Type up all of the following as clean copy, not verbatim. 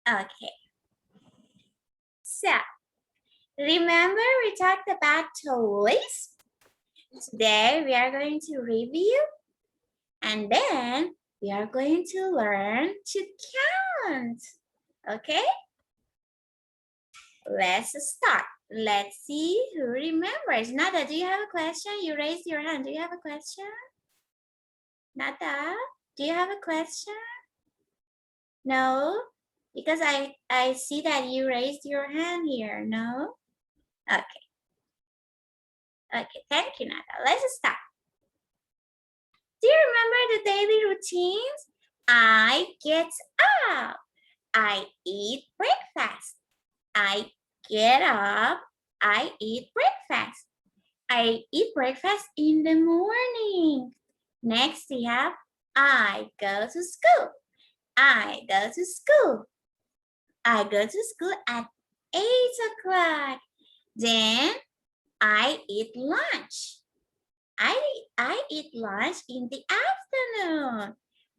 Okay. So, remember we talked about toys? Today we are going to review and then we are going to learn to count. Okay? Let's start. Let's see who remembers. Nada, do you have a question? You raised your hand. Do you have a question? Nada, do you have a question? No? Because I see that you raised your hand here. No? Okay. Okay, thank you, Nada. Let's start. Do you remember the daily routines? I get up. I eat breakfast. I get up. I eat breakfast. I eat breakfast in the morning. Next, we have I go to school. I go to school. I go to school at 8 o'clock. Then I eat lunch. I eat lunch in the afternoon.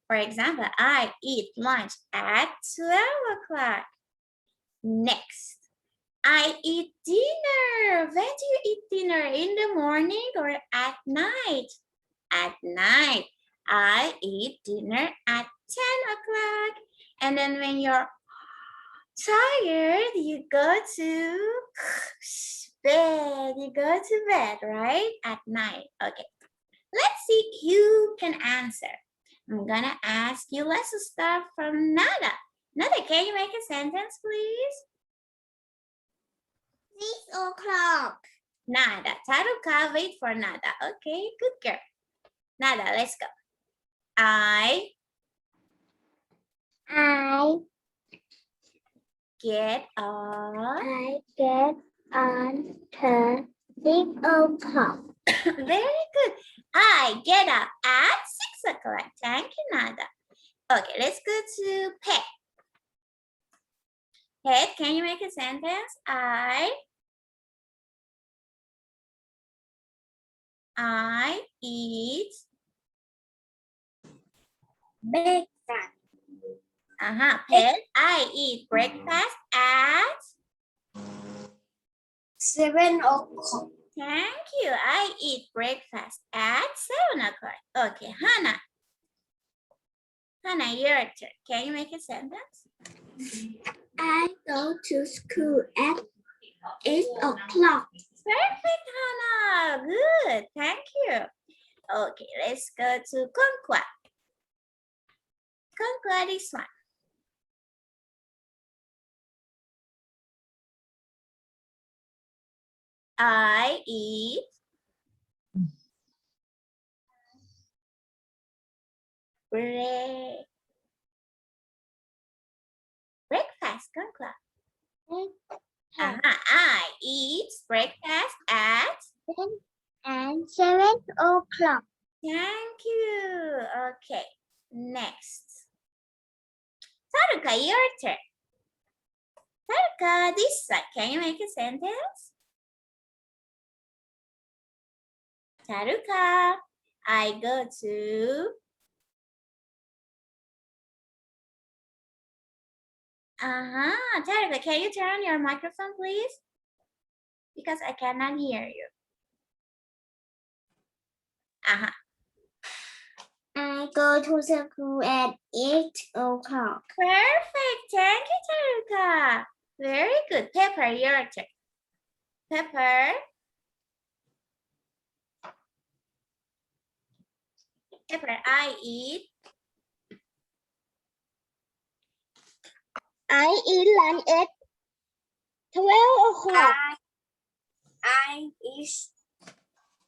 For example, I eat lunch at 12 o'clock. Next, I eat dinner. When do you eat dinner? In the morning or at night? At night. I eat dinner at 10 o'clock. And then when you're tired, you go to bed. You go to bed, right? At night. Okay. Let's see who can answer. I'm gonna ask you, let's start from Nada. Nada, can you make a sentence, please? 6 o'clock. Nada. Taruka, wait for Nada. Okay, good girl. Nada, let's go. I get up. I get on to 6 o'clock. Very good. I get up at 6 o'clock. Thank you, Nada. Okay, let's go to Pet. Pet, can you make a sentence? I eat Breakfast. Pet, I eat breakfast at 7 o'clock. Thank you. I eat breakfast at 7 o'clock. Okay, Hannah. Hannah, your turn. Can you make a sentence? I go to school at 8 o'clock. Perfect, Hannah. Good. Thank you. Okay, let's go to Konkwa. Konkwa, this one. I eat breakfast, Konkwa. I eat breakfast at 7 o'clock. Thank you. Okay, next. Taruka, your turn. Taruka, this side. Can you make a sentence? Taruka, I go to Taruka, can you turn on your microphone, please? Because I cannot hear you. I go to school at 8 o'clock. Perfect. Thank you, Taruka. Very good. Pepper, your turn. Pepper. Pepper, I eat lunch at 12 o'clock. I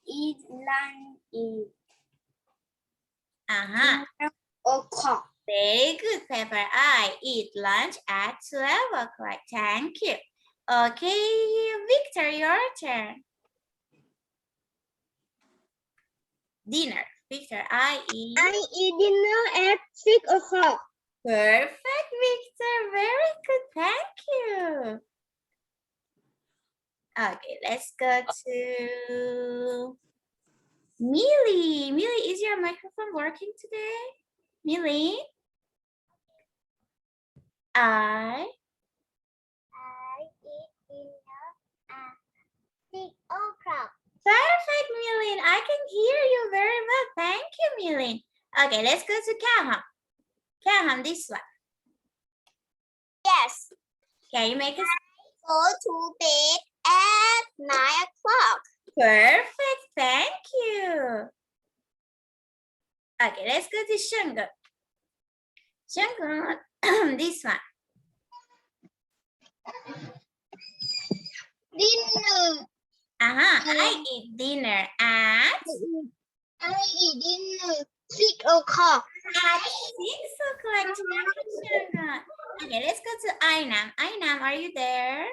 eat lunch at 12 o'clock. Very good, Pepper. I eat lunch at 12 o'clock. Thank you. Okay, Victor, your turn. Dinner. Victor, I eat dinner at 6 o'clock. Perfect, Victor. Very good. Thank you. Okay, let's go to Millie. Millie, is your microphone working today? Millie? I eat dinner at 6 o'clock. Perfect, Milin. I can hear you very well. Thank you, Milin. Okay, let's go to Kaham. Kaham, this one. Yes. Can you make us Go to bed at 9 o'clock. perfect? Thank you. Okay, let's go to Shungu. Shungu, this one. Dinner. I eat dinner at I eat dinner 6 o'clock. 6 o'clock. Shungu. Okay, let's go to Ainam. Ainam, are you there?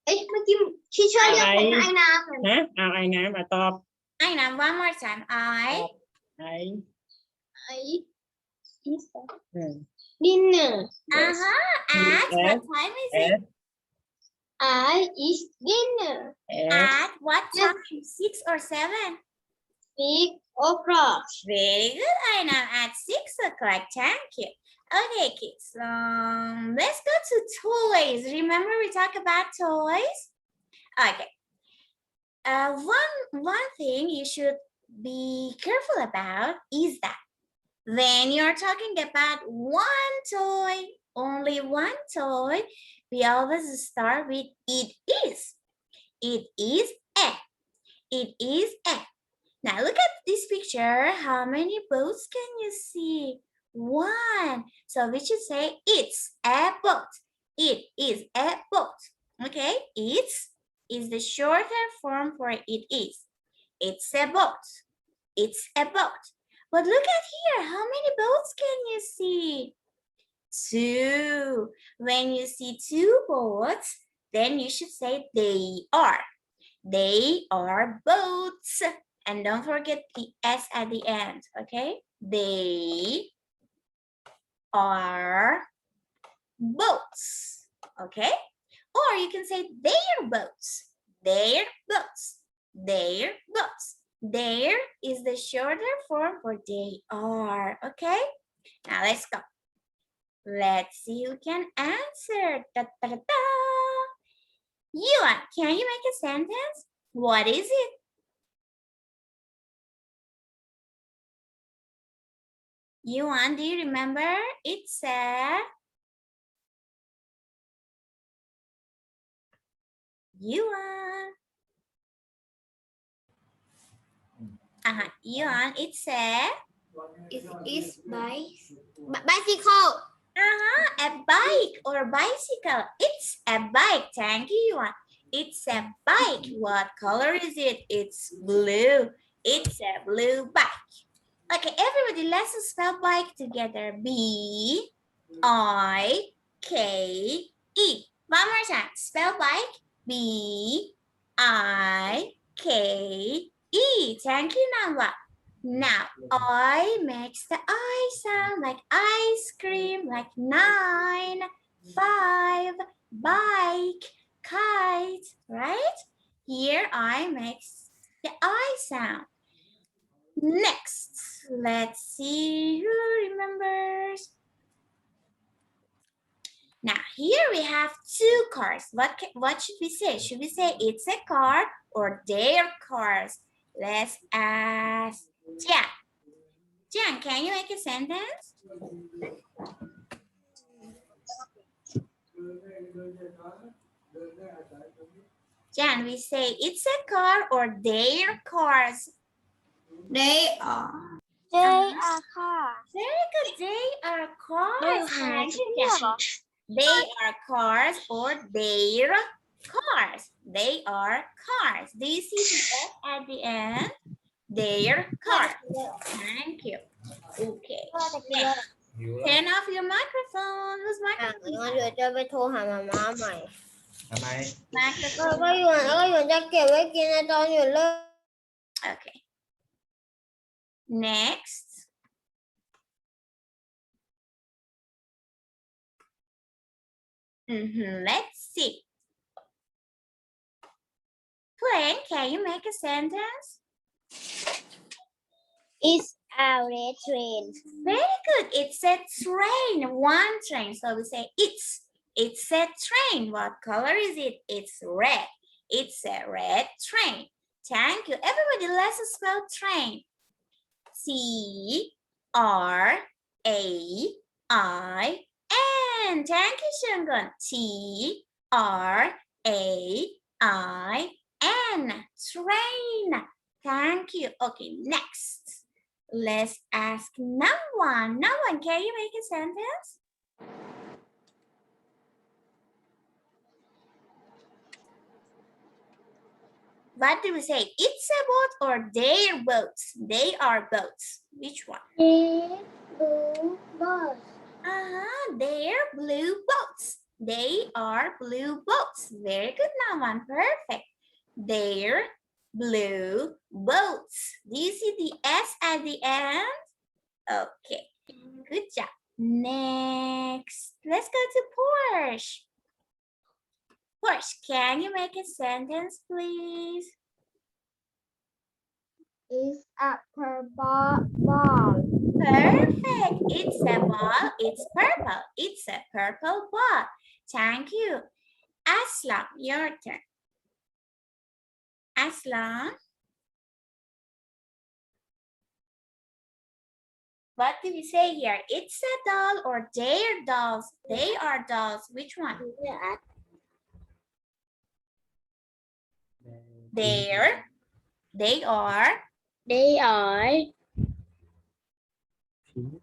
เมื่อกี้ที่ช่วยเรียกเป็นไอ้น้ำ ฮะเอาไอ้น้ำมาตอบ Ainam, one more time. ไอ้ ไอ้ อืม dinner. At what time is it? I eat dinner At what time? 6 or 7? 6 o'clock. Very good, Ainam. At 6 o'clock. Thank you. Okay, kids. Let's go to toys. Remember we talked about toys? Okay. One thing you should be careful about is that when you're talking about one toy, only one toy, we always start with it is. It is a. It is a. Now look at this picture. How many boats can you see? One. So we should say it's a boat. It is a boat. Okay, it's is the shorter form for it is. It's a boat. It's a boat. But look at here. How many boats can you see? 2. When you see 2 boats, then you should say they are. They are boats. And don't forget the S at the end, okay? They are boats, okay? Or you can say their boats, their boats, their boats. There is the shorter form for they are, okay? Now let's go. Let's see who can answer. Da, da, da, da. Yuan, can you make a sentence? What is it? Yuan, do you remember? It's a Yuan. Yuan, it's a It's bicycle. a bike or bicycle. It's a bike. Thank you, Yuan. It's a bike. What color is it? It's blue. It's a blue bike. Okay, everybody, let's spell bike together. B-I-K-E. One more time. Spell bike. B-I-K-E. Thank you, Nangwa. Now, I makes the I sound like ice cream, like 9, 5, bike, kite, right? Here I makes the I sound. Next, let's see who remembers. Now, here we have 2 cars. What should we say? Should we say it's a car or their cars? Let's ask Jian. Jian, can you make a sentence? Jian, we say it's a car or their cars? They are. They are cars. Very good. They are cars. Thank you, Jian. They are cars or their cars. They are cars. Do you see the S at the end? Their cars. Thank you. Okay. Next. Turn off your microphone. Whose งั้น microphone? เดี๋ยวจะไปโทรหามาม่าใหม่ ทำไม Microphone. ก็อยู่จะเก็บไว้กินในตอนอยู่เลิก Okay. Next. Let's see. Plain, can you make a sentence? It's A red train. Very good. It's a train. One train. So we say it's. It's a train. What color is it? It's red. It's a red train. Thank you. Everybody, let's spell train. T-R-A-I-N. Thank you, Shungun. T-R-A-I-N. Train. Thank you. Okay, next. Let's ask Nawan. Nawan, can you make a sentence? What do we say? It's a boat or their boats? They are boats. Which one? Blue bus. They're blue boats. They are blue boats. Very good, Naman. Perfect. They're blue boats. Do you see the S at the end? Okay, good job. Next, let's go to Porsche. Porsche, can you make a sentence, please? It's a purple ball. Perfect. It's a ball. It's purple. It's a purple ball. Thank you. Aslam, your turn. Aslam. What do we say here? It's a doll or they're dolls? They are dolls. Which one? They're. They are. They are.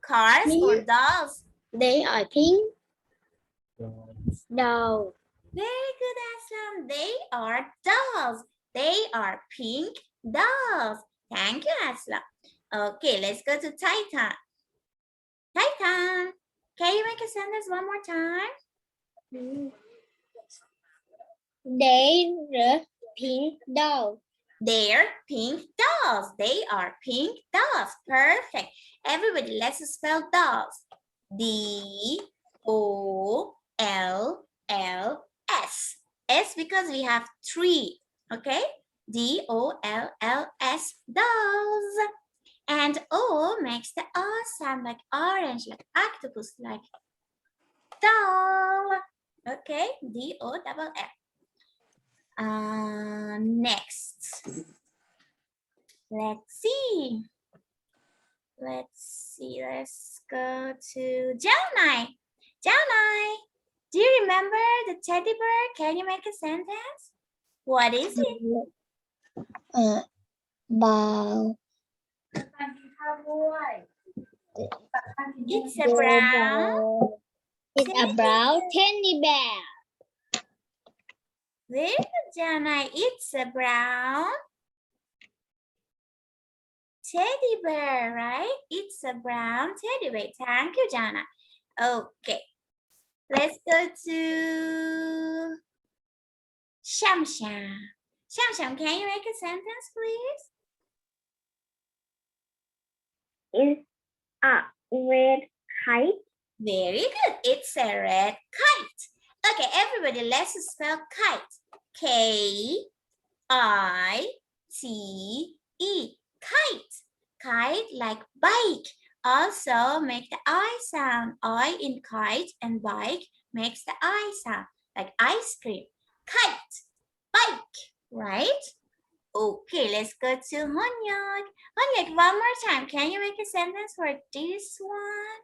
Cars or dolls? They are pink. No. Very good, Aslam. They are dolls. They are pink dolls. Thank you, Aslam. Okay, let's go to Titan. Titan, can you make a sentence one more time? They're pink doll. They're pink dolls. They are pink dolls. Perfect. Everybody, let's spell dolls. D-O-L-L-S. S because we have three. Okay? D-O-L-L-S. Dolls. And O makes the O sound like orange, like octopus, like doll. Okay? D-O-double-L. Next. Let's see. Let's go to Jaunai. Jaunai, do you remember the teddy bear? Can you make a sentence? What is it? Ball. It's a brown. It's a brown teddy bear. Very good, Jaunai. It's a brown teddy bear, right? It's a brown teddy bear. Thank you, Jana. Okay. Let's go to Shamsham. Shamsham, can you make a sentence, please? It's a red kite. Very good. It's a red kite. Okay, everybody, let's spell kite. K-I-T-E. Kite. Kite like bike. Also make the I sound. I in kite and bike makes the I sound. Like ice cream. Kite. Bike. Right? Okay, let's go to Honyak. Honyak, one more time. Can you make a sentence for this one?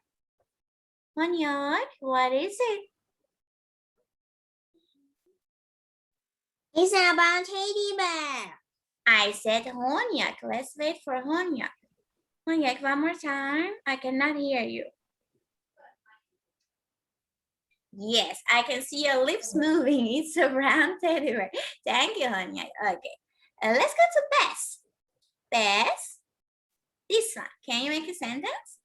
Honyak, what is it? It's a brown teddy bear. I said Honyak. Let's wait for Honyak. Honyak, one more time. I cannot hear you. Yes, I can see your lips moving. It's a brown teddy bear. Thank you, Honyak. Okay. Let's go to Bess. Bess, this one. Can you make a sentence?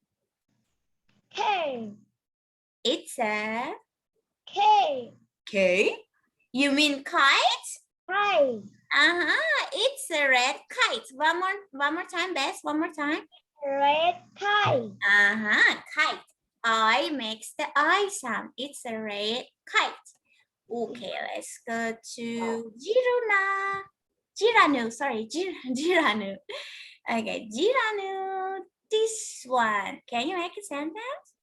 K. It's a K. K. You mean kite? Kite. It's a red kite. One more time, Bess. One more time. Red kite. Kite. I makes the I sound. It's a red kite. Okay, let's go to Jiranu. Jiranu, sorry, Jiranu. Okay, Jiranu. this one? Can you make a sentence?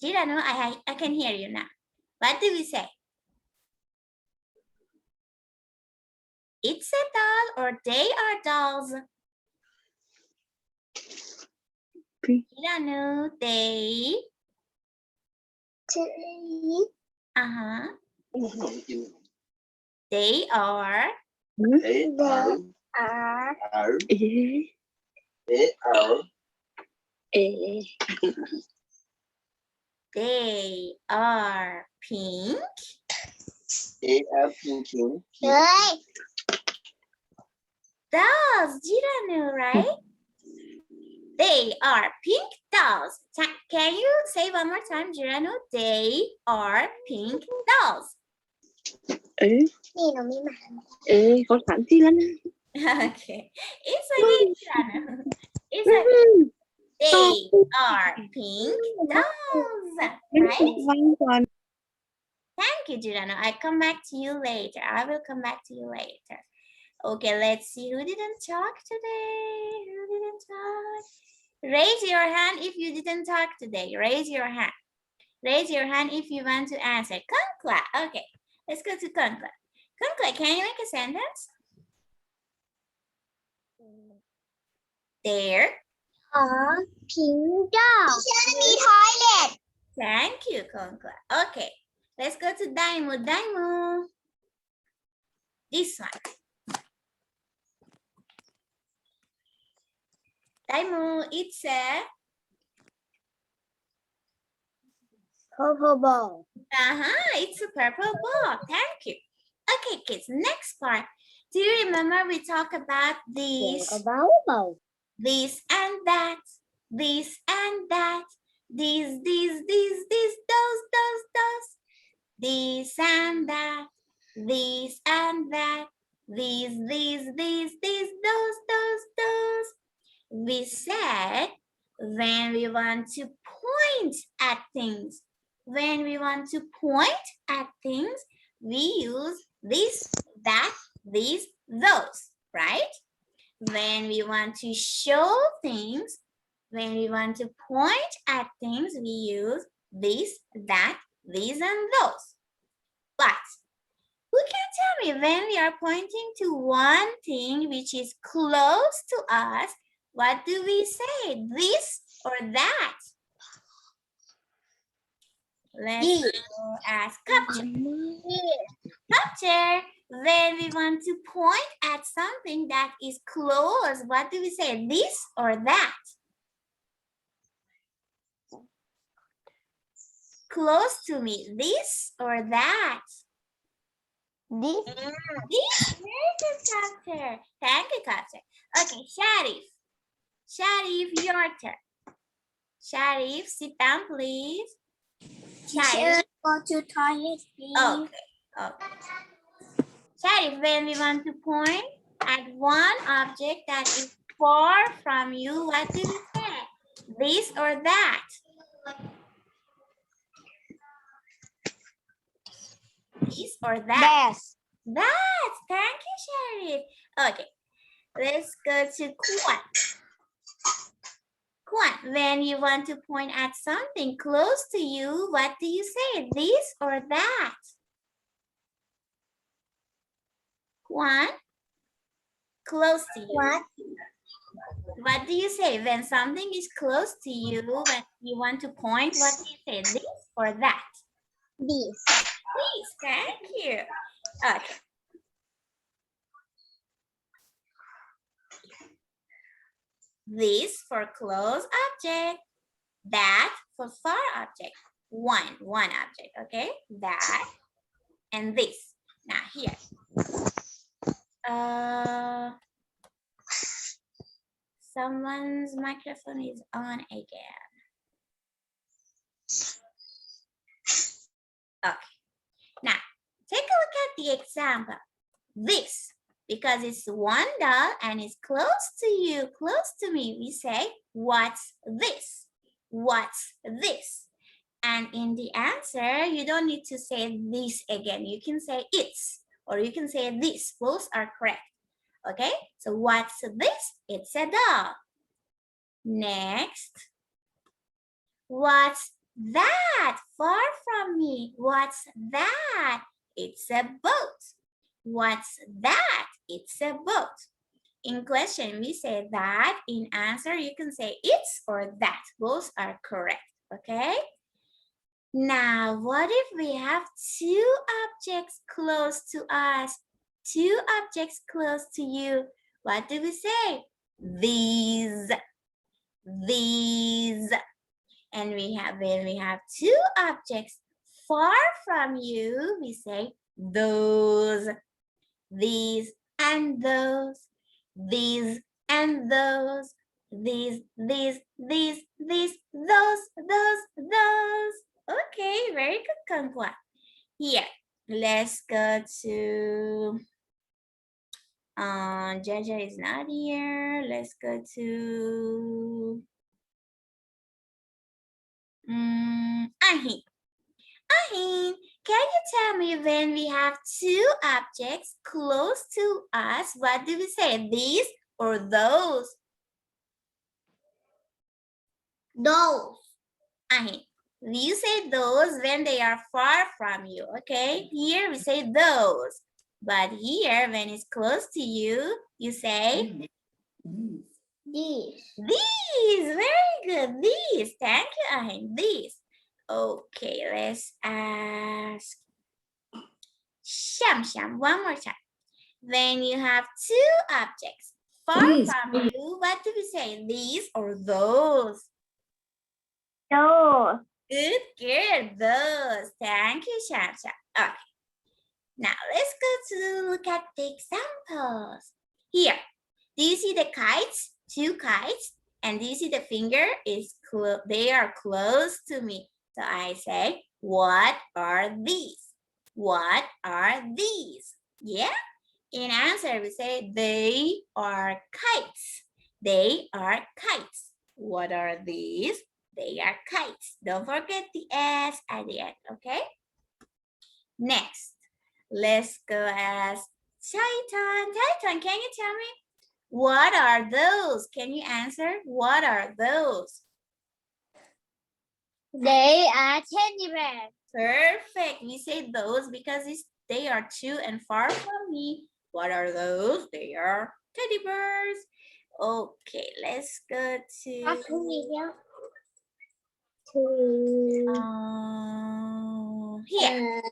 Girano, I can hear you now. What do we say? It's a doll or they are dolls? Girano, they. Uh-huh. They are. They are pink. Dolls, Girano, right? They are pink dolls. Can you say one more time, Girano? They are pink dolls. Con sẵn chi lên. Okay. It's okay, Girano. It's okay. They are pink dolls, right? Thank you, Girano. I come back to you later. I will come back to you later. Okay, let's see who didn't talk today. Who didn't talk? Raise your hand if you didn't talk today. Raise your hand. Raise your hand if you want to answer. Konkla. Okay, let's go to Konkla. Konkla, can you make a sentence? There are pink dolls in the toilet. Thank you, Konkla. Okay, let's go to Daimu. Daimu. This one. Daimu, it's a Purple ball. It's a purple ball. Thank you. Okay, kids, next part. Do you remember we talked about these? This and that. This and that. These, those. This and that. This and that. These, those. We said when we want to point at things, when we want to point at things, we use this, that, these, those, right? When we want to show things, when we want to point at things, we use this, that, these, and those. But who can tell me when we are pointing to one thing which is close to us, what do we say? This or that? Let's go ask Capture. Capture, when we want to point at something that is close, what do we say? This or that? Close to me, this or that? This. This, very good, Capture. Thank you, Capture. Okay, Sharif. Sharif, your turn. Sharif, sit down, please. Sharif. Go to toilet, please. Okay. Sharif, when we want to point at one object that is far from you, what do we say? This or that? This or that? That. Thank you, Sharif. Okay. Let's go to Kwan. Kwan, when you want to point at something close to you, what do you say? This or that? Kwan, close to you. What do you say when something is close to you, when you want to point, what do you say? This or that? This. This, thank you. Okay. This for close object, that for far object. One object, okay? That and this. Now here. Someone's microphone is on again. Okay. Now, take a look at the example. This, because it's one doll and it's close to you, close to me, we say, what's this? What's this? And in the answer, you don't need to say this again. You can say it's, or you can say this. Both are correct. Okay, so what's this? It's a dog. Next, what's that far from me? What's that? It's a boat. What's that? It's a boat. In question, we say that. In answer, you can say it's or that. Both are correct, okay? Now, what if we have two objects close to us? Two objects close to you. What do we say? These. And when we have two objects far from you, we say those. These and those. These and those. These, those. Okay, very good, Kangwa. Here, let's go to Jaja is not here. Let's go to Ahin. Ahin, can you tell me when we have two objects close to us, what do we say? These or those? Those. Ahin, you say those when they are far from you, okay? Here we say those. But here, when it's close to you, you say? These. These, very good. These, thank you, Ahin, these. Okay, let's ask Sham, one more time. When you have two objects far from you, what do we say? These or those? Those. Good, those. Thank you, Sham. Okay. Now let's go to look at the examples. Here, do you see the kites? Two kites. And do you see the finger is they are close to me. So I say, what are these? What are these? Yeah? In answer, we say they are kites. They are kites. What are these? They are kites. Don't forget the S at the end, okay? Next, let's go ask Chaitan. Chaitan, can you tell me? What are those? Can you answer? What are those? They are teddy bears. Perfect. We say those because they are two and far from me. What are those? They are teddy bears. Okay, let's go to here.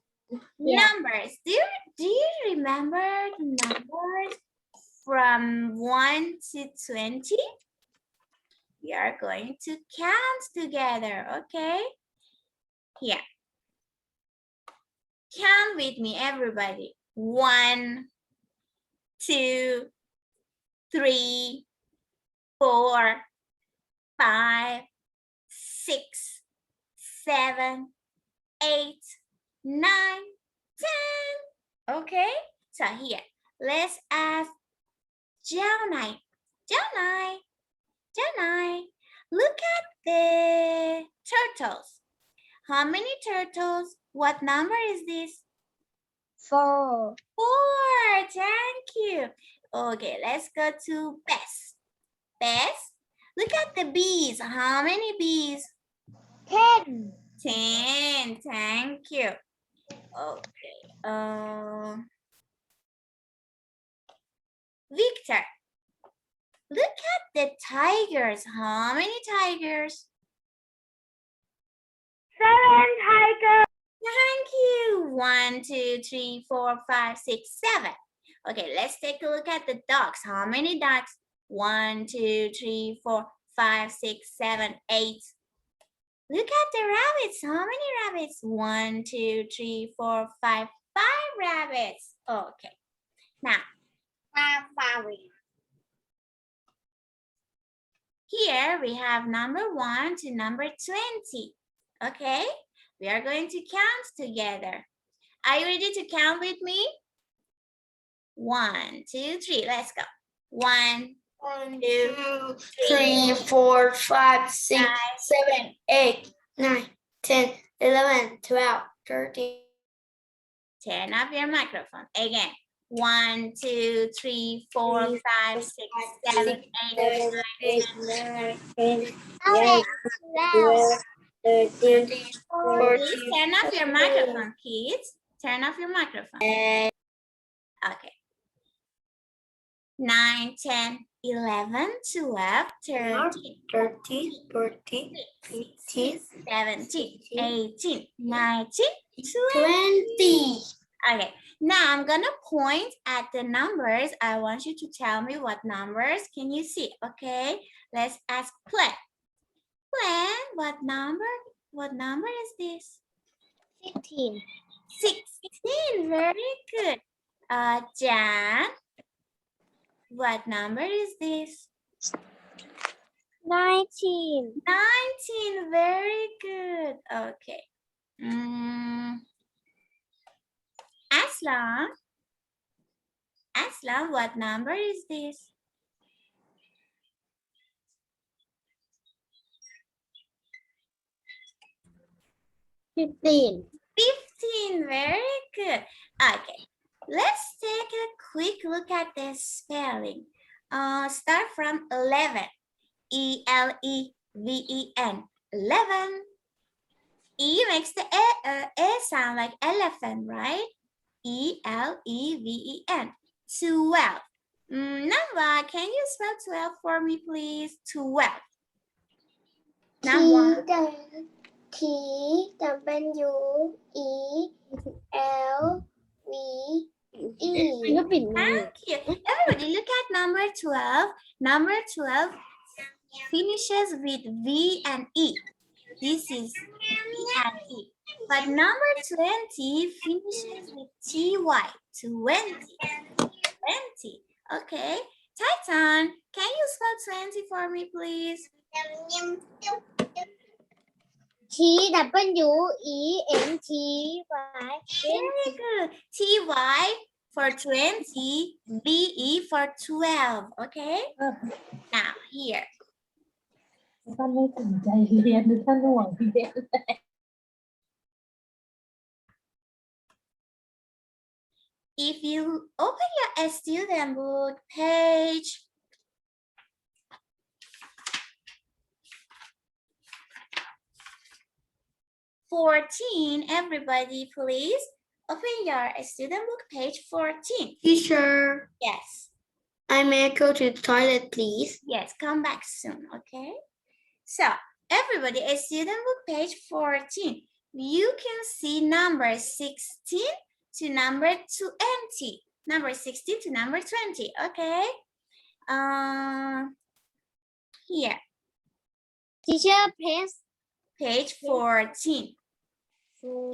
Numbers. Do you remember the numbers from 1 to 20? We are going to count together, okay? Here. Count with me, everybody. 1, 2, 3, 4, 5, 6, 7, 8, 9, 10. Okay, so here, let's ask Jaunai. Jaunai, look at the turtles. How many turtles? What number is this? 4. 4, thank you. Okay, let's go to Bess. Bess, look at the bees. How many bees? 10. 10, thank you. Okay, Victor, look at the tigers. How many tigers? 7 tigers. Thank you. 1, 2, 3, 4, 5, 6, 7. Okay, let's take a look at the dogs. How many dogs? 1, 2, 3, 4, 5, 6, 7, 8. Look at the rabbits. How many rabbits? 1, 2, 3, 4, 5, 5 rabbits. Okay. Now, here we have number 1 to number 20. Okay? We are going to count together. Are you ready to count with me? 1, 2, 3. Let's go. 1, 2, 3, 4, 5, 6, 7, 8, 9, 10, 11, 12, 13. Turn off your microphone. Again. 1, 2, 3, 4, 5, 6, 7, 8, 9, 10, 12, 13, Please 14, turn off your microphone, kids. Turn off your microphone. Okay. 9, 10, 11, 12, 13, 13, 14, 15, 17, 18, 19, 20. Okay, now I'm gonna point at the numbers. I want you to tell me what numbers can you see, okay? Let's ask Plan. Plan, what number is this? 16. 16, very good. Jan, what number is this? 19. 19, very good. Okay. Aslam, what number is this? 15. 15, very good. Okay, let's take a quick look at the spelling. Start from 11, E-L-E-V-E-N, 11. E makes the A sound like elephant, right? E-L-E-V-E-N, 12. Namba, can you spell 12 for me, please? 12. Number. T-W-E-L-V-E. Thank you. Everybody, look at number 12. Number 12 finishes with V and E. This is V and E. But number 20 finishes with T-Y, 20. 20. Okay. Titan, can you spell 20 for me, please? T-W-E-N-T-Y. Very good. T-Y for 20, B-E for 12. Okay? Now, here. ท่านไม่สนใจเรียนท่านห่วงเรียน If you open your student book page 14, everybody please open your student book page 14. Teacher, Yes, I may go to the toilet, please. yes, come back soon, okay? So, everybody, student book page 14. You can see number 16 to number 20. Number 16 to number 20, okay? Here, Teacher, please. page 14.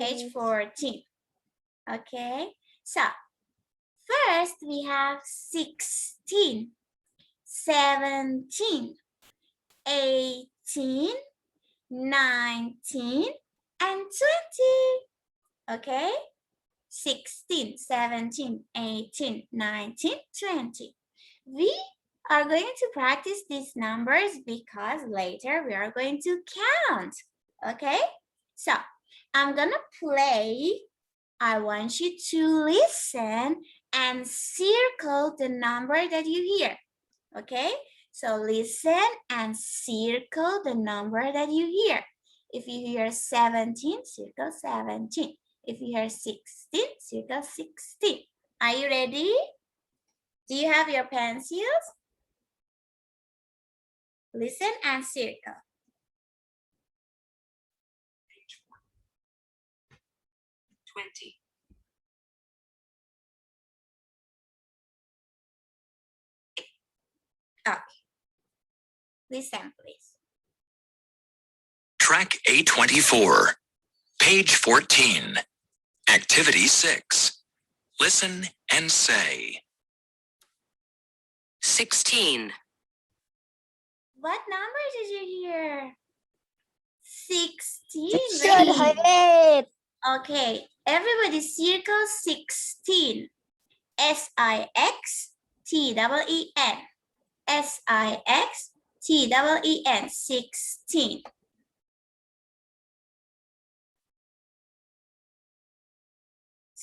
Page 14. Okay, so first we have 16, 17, 18, 19, and 20. Okay, 16, 17, 18, 19, 20. We are going to practice these numbers because later we are going to count. Okay, so I'm gonna play. I want you to listen and circle the number that you hear. Okay, so listen and circle the number that you hear. If you hear 17, circle 17. If you hear 16, circle 16. Are you ready? Do you have your pencils? Listen and circle. 20. Okay. Listen, please. Track A24. Page 14. Activity 6. Listen and say. 16. What number did you hear? 16. Teacher, toilet. Okay, everybody circle 16. S-I-X-T-E-E-N. S-I-X-T-E-E-N. 16.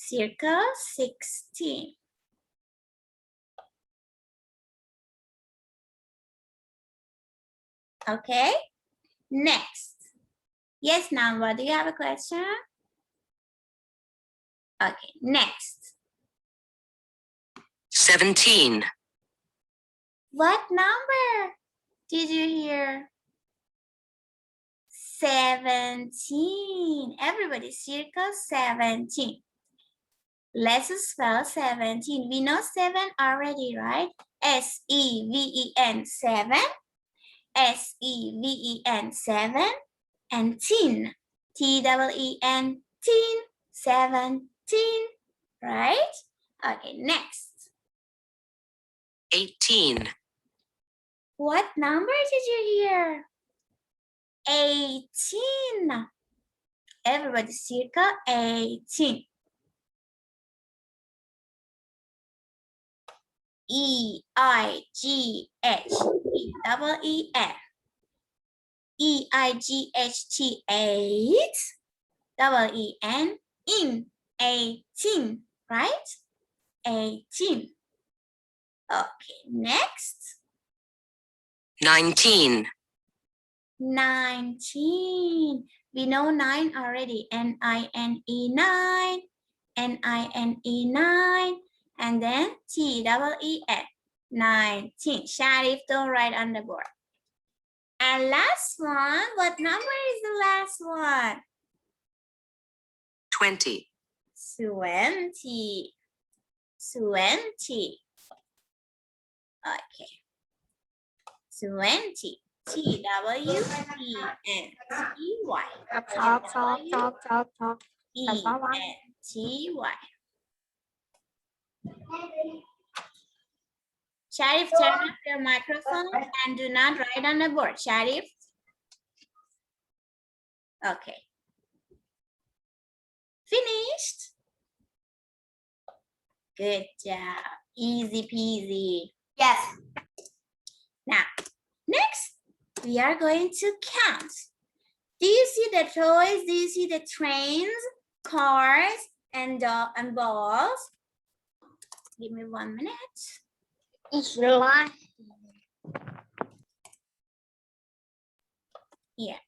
Circle 16. Okay, next. Yes, Namba, do you have a question? Okay, next. 17. What number did you hear? 17. Everybody circle 17. Let's spell 17. We know 7 already, right? S-E-V-E-N, 7. S-E-V-E-N, 7. And teen, T-E-E-N, teen, 17, right? Okay, next. 18. What number did you hear? 18. Everybody circle 18. E-I-G-H-T-E-E-N. E-I-G-H-T, 8. E-E-N, in, 18, right? 18. Okay, next. 19. 19. We know 9 already. N-I-N-E, 9. N-I-N-E, 9. And then T-E-E-N, 19. Sharif, don't write on the board. And last one, what number is the last one? 20. 20. 20. Okay. 20. T-W-E-N-T-Y. E-N-T-Y. Sharif, turn off your microphone and do not write on the board. Sharif. Okay. Finished? Good job. Easy peasy. Yes. Now, next, we are going to count. Do you see the toys? Do you see the trains, cars, and balls? Give me 1 minute. It's light. Here.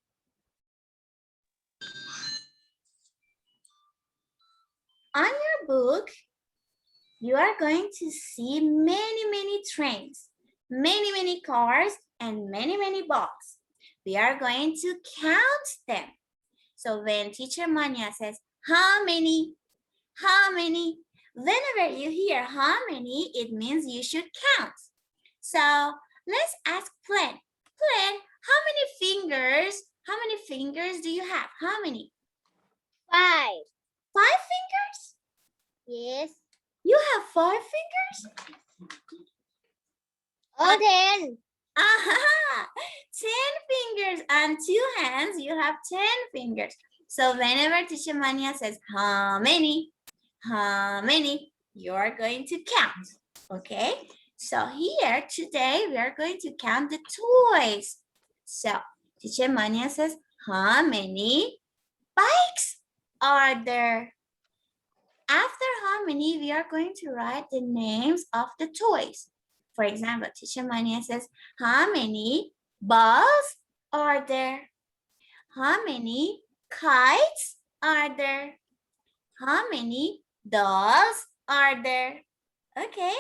On your book, you are going to see many trains, many cars, and many balls. We are going to count them. So when Teacher Mania says, how many, whenever you hear how many, it means you should count. So let's ask Plan. Plan, how many fingers do you have? How many? 5. 5 fingers? Yes. You have 5 fingers? Oh, 10. Aha! 10 fingers on 2 hands, you have 10 fingers. So whenever Teacher Mania says, how many, you're going to count, okay? So here today, we are going to count the toys. So Teacher Mania says, how many bikes are there? After how many, we are going to write the names of the toys. For example, Teacher Mania says, how many balls are there? How many kites are there? How many dolls are there? Okay,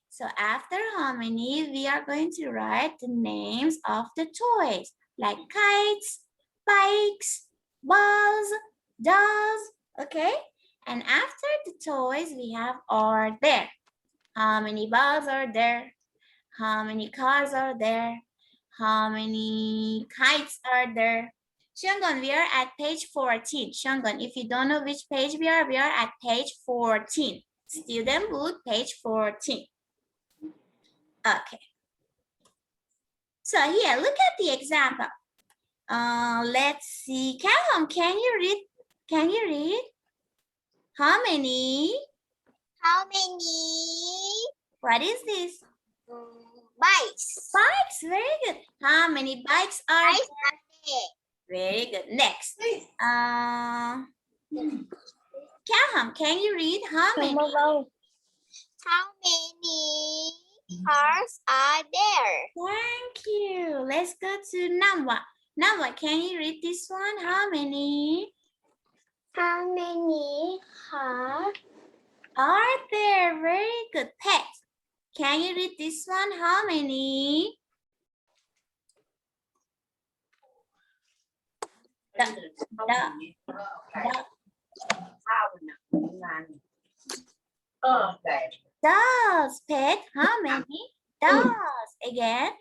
so after how many, we are going to write the names of the toys, like kites, bikes, balls, dolls, okay? And after the toys, we have are there. How many balls are there? How many cars are there? How many kites are there? Shangon, we are at page 14. Shangon, if you don't know which page we are at page 14. Student book, page 14. Okay. So here, look at the example. Let's see. Calum, can you read? Can you read? How many? How many What is this? bikes? Bikes, very good. How many bikes are Bikes there? Very good. Next. Callum, can you read how many? How many cars are there? Thank you. Let's go to Namwa. Namwa, can you read this one? How many How many cars are there? Very good. Pet, can you read this one? How many? Dolls, Pet, how many dolls? Again.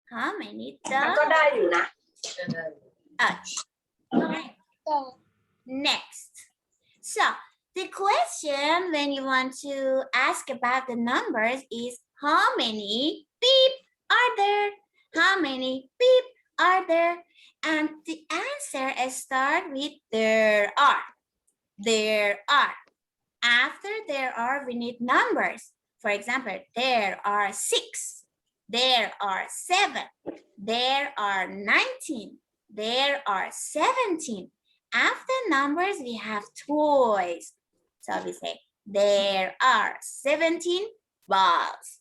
How many ก็ dolls? ได้อยู่นะ Okay. Next. So the question when you want to ask about the numbers is how many beep are there? How many beep are there? And the answer is start with there are. There are. After there are, we need numbers. For example, there are 6. There are 7. There are 19. There are 17. After numbers, we have toys. So we say, there are 17 balls.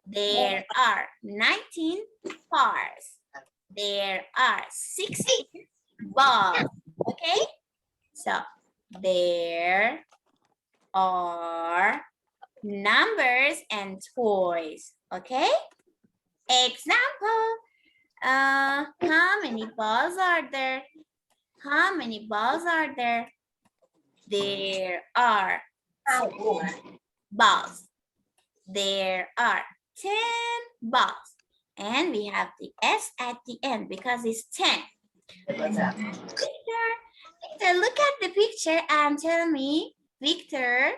There are 19 cars. There are 16 balls. Okay? So, there are numbers and toys. Okay? Example. How many balls are there? How many balls are there? There are 10 balls. There are 10 balls. And we have the S at the end because it's 10. Victor, look at the picture and tell me, Victor,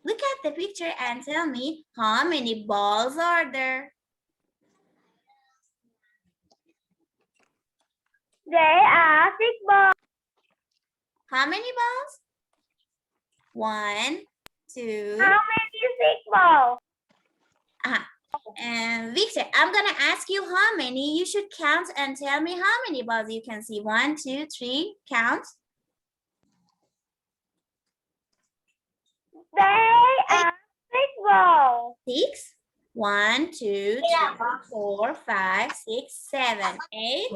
look at the picture and tell me how many balls are there? There are 6 balls. How many balls? 1, 2. How many 6 balls? And Victor, I'm gonna ask you how many. You should count and tell me how many balls you can see. 1, 2, 3. Count. There are 6 balls. 6. 1, 2, 3, 4, 5, 6, 7, 8.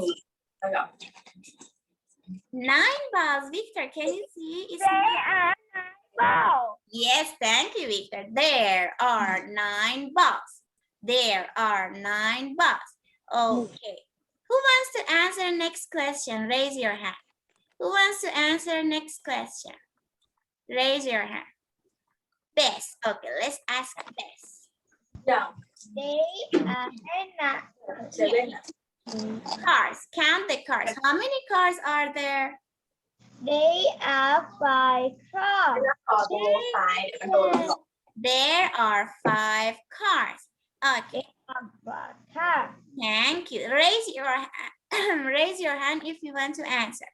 9 balls. Victor, can you see? It's There are 9 balls. Yes, thank you, Victor. There are 9 balls. There are 9 balls. Okay. Who wants to answer next question? Raise your hand. Who wants to answer next question? Raise your hand. Bess. Okay, let's ask Bess. They are 9. Cars. Count the cars. How many cars are there? They are 5 cars. ต่อตัวซ้ายกระโดดหลบ There are 5 cars. Okay. 5 cars. Thank you. Raise your hand. Raise your hand if you want to answer.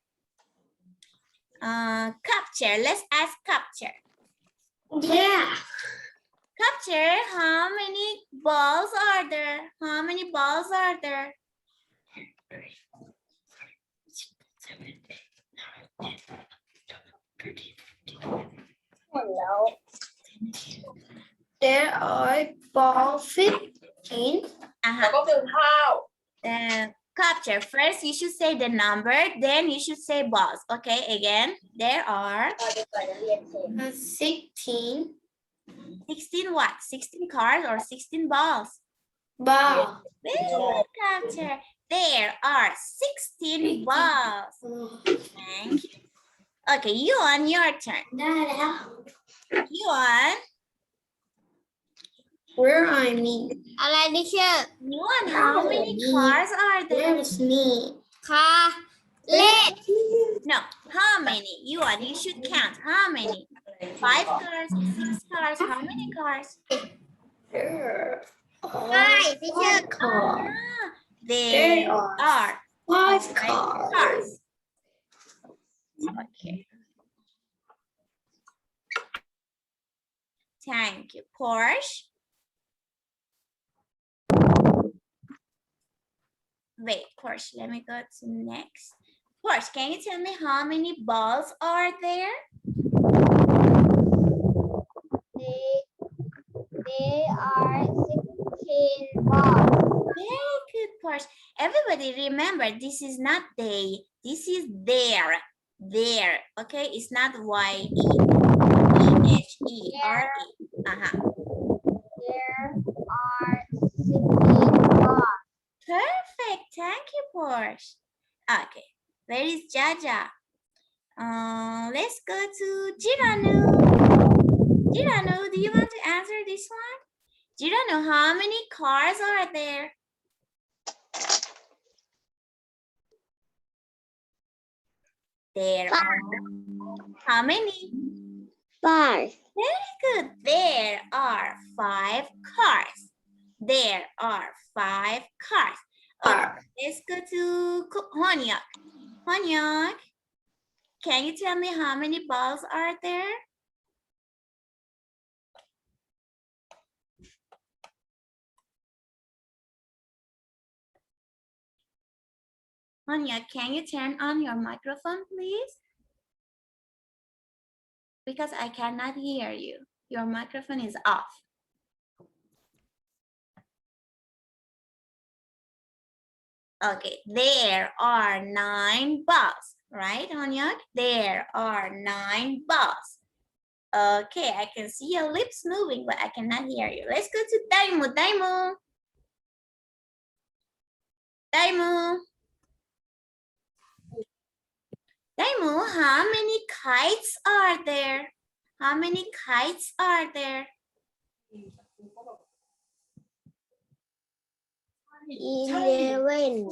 Capture. Let's ask capture. Yeah. Capture. How many balls are there? How many balls are there? There are balls 15. แล้วก็คือข้าว Capture. First, you should say the number. Then you should say balls. Okay. Again, there are 16 16 what? 16 cars or 16 balls? balls. Good capture. There are 16 balls. Thank you. Okay, Yuan, your turn. Yuan, Where are me? Alicia. Yuan, how many cars are there? Where's me? Car. Let. No, how many? Yuan, you should count. How many? 5 cars, 6 cars. How many cars? There Ah, there are 5 cars. Okay. Thank you. Porsche. Wait, Porsche, let me go to next. Porsche, can you tell me how many balls are there? They are 16 balls. Very good, Porsche. Everybody remember, this is not they. This is there. There. Okay, it's not Y-E. E-H-E-R-E. There are 16 balls. Perfect. Thank you, Porsche. Okay, where is Jaja? Let's go to Jiranu. Jiranu, do you want to answer this one? Jiranu, how many cars are there? There are how many? 5. Very good. There are 5 cars. There are 5 cars. Okay, let's go to Honyak. Honyak, can you tell me how many balls are there? Honyak, can you turn on your microphone, please? Because I cannot hear you. Your microphone is off. Okay, there are 9 balls, right, Honyak? There are 9 balls. Okay, I can see your lips moving, but I cannot hear you. Let's go to Daimu. Daimu. Daimu. Daimu, how many kites are there? How many kites are there? 11.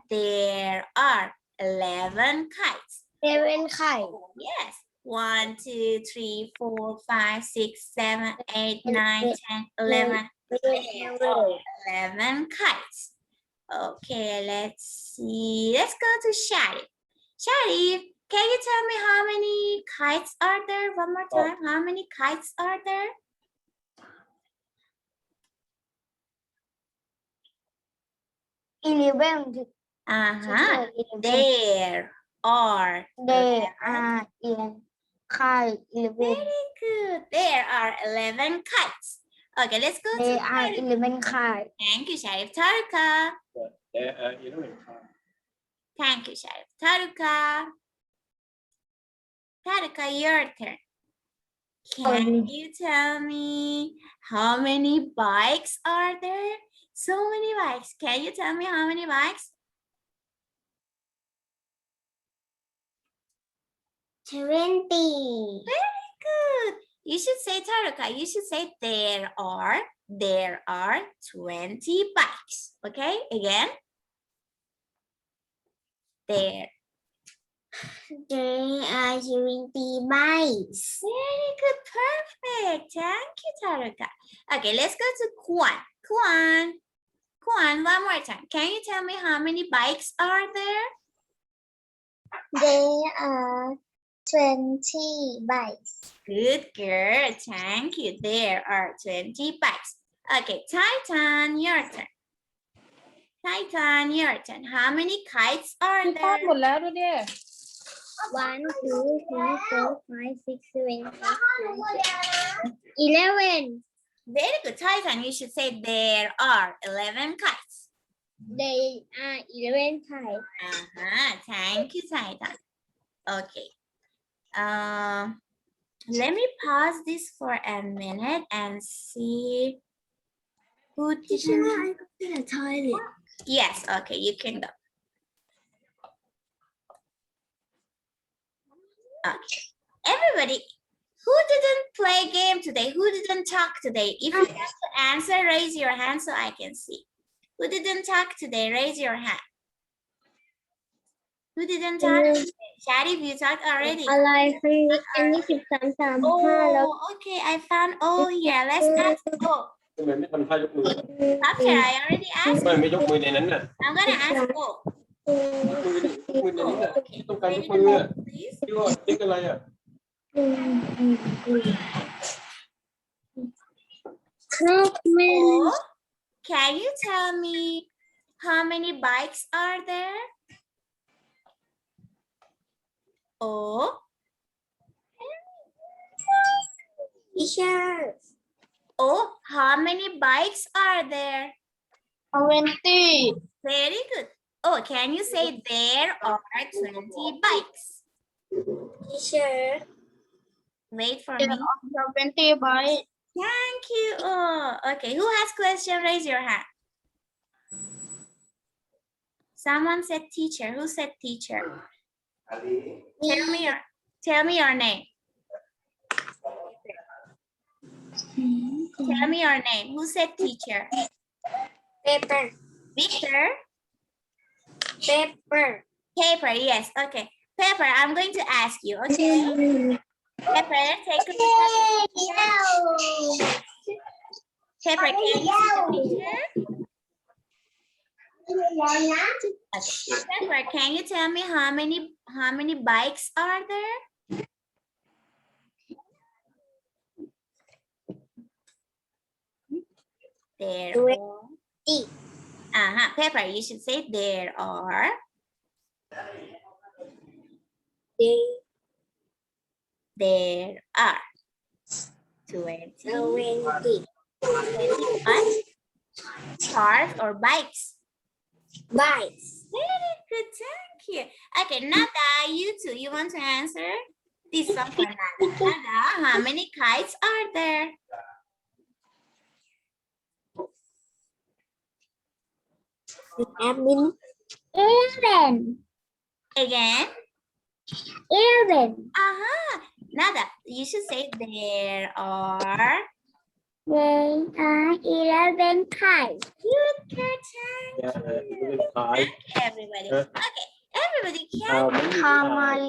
There are 11 kites. 11 kites. Yes. 1, 2, 3, 4, 5, 6, 7, 8, 9, 10, 11. There are 11 kites. Okay, let's see. Let's go to Sharif. Sharif, can you tell me how many kites are there? One more time. How many kites are there? There are 11. There are 11 kites. Very good. There are 11 kites. Okay, let's go There to are Sharif. 11 kites. Thank you, Sharif. Taruka. There are 11 cars. Thank you, Sharif. Taruka. Taruka, your turn. Can you tell me how many bikes are there? So many bikes. Can you tell me how many bikes? 20. Very good. You should say, Taruka, you should say there are 20 bikes. Okay, again. There. There are 20 bikes. Very good, perfect. Thank you, Taruka. Okay, let's go to Kwan. Kwan, one more time. Can you tell me how many bikes are there? There are 20 bikes. Good girl. Thank you. There are 20 bikes. Okay, Titan, your turn. Titan, your turn. How many kites are พี่ป้อน there? หมดแล้วดูดิ 1, 2, 3, 4, 5, 6, 7, 8, 11. Very good, Titan. You should say there are 11 kites. There are 11 kites. Thank you, Titan. Okay. Let me pause this for a minute and see who didn't. I go to the toilet. Yes, okay, you can go. Okay. Everybody, who didn't play game today? Who didn't talk today? If you want to answer, raise your hand so I can see. Who didn't talk today? Raise your hand. Who didn't talk today? Sharif, you talked already. อะไรคืออันนี้13 35แล้ว Oh, okay, I found O here. Let's ask O. ทำไมไม่ทำท่ายกมือ After I already ทำ asked, ไมไม่ยกมือในนั้นน่ะ I'm gonna ask O. ยกมือในนี้น่ะ Okay, ต้องการย ready ก to มือ vote, please. ที่ว่าติ๊กอะไรอ่ะ O, can you tell me how many bikes are there? O. Teacher. O. How many bikes are there? 20. Very good. Oh, can you say there are 20 bikes? Teacher. Wait for me. 20 by. Thank you. Oh, okay. Who has question? Raise your hand. Someone said teacher. Who said teacher? Tell me your name. Tell me your name. Who said teacher? Paper. Victor? Paper. Paper, yes. Okay. Paper, I'm going to ask you, okay? Pepper, take a look at the picture. Pepper, can you see the picture? Okay. Pepper, can you tell me how many bikes are there? There are. Pepper, you should say there are. There are 20 what? Cars or bikes? Bikes. Very good, thank you. Okay, Nada, you too. You want to answer? This one for Nada. Nada, how many kites are there? Admin. 11. Again? 11. Nada, you should say there are. There are 11 kites. Good, good, Dạ, thank you. lên phải. Everybody. Okay, everybody Ờ, can mấy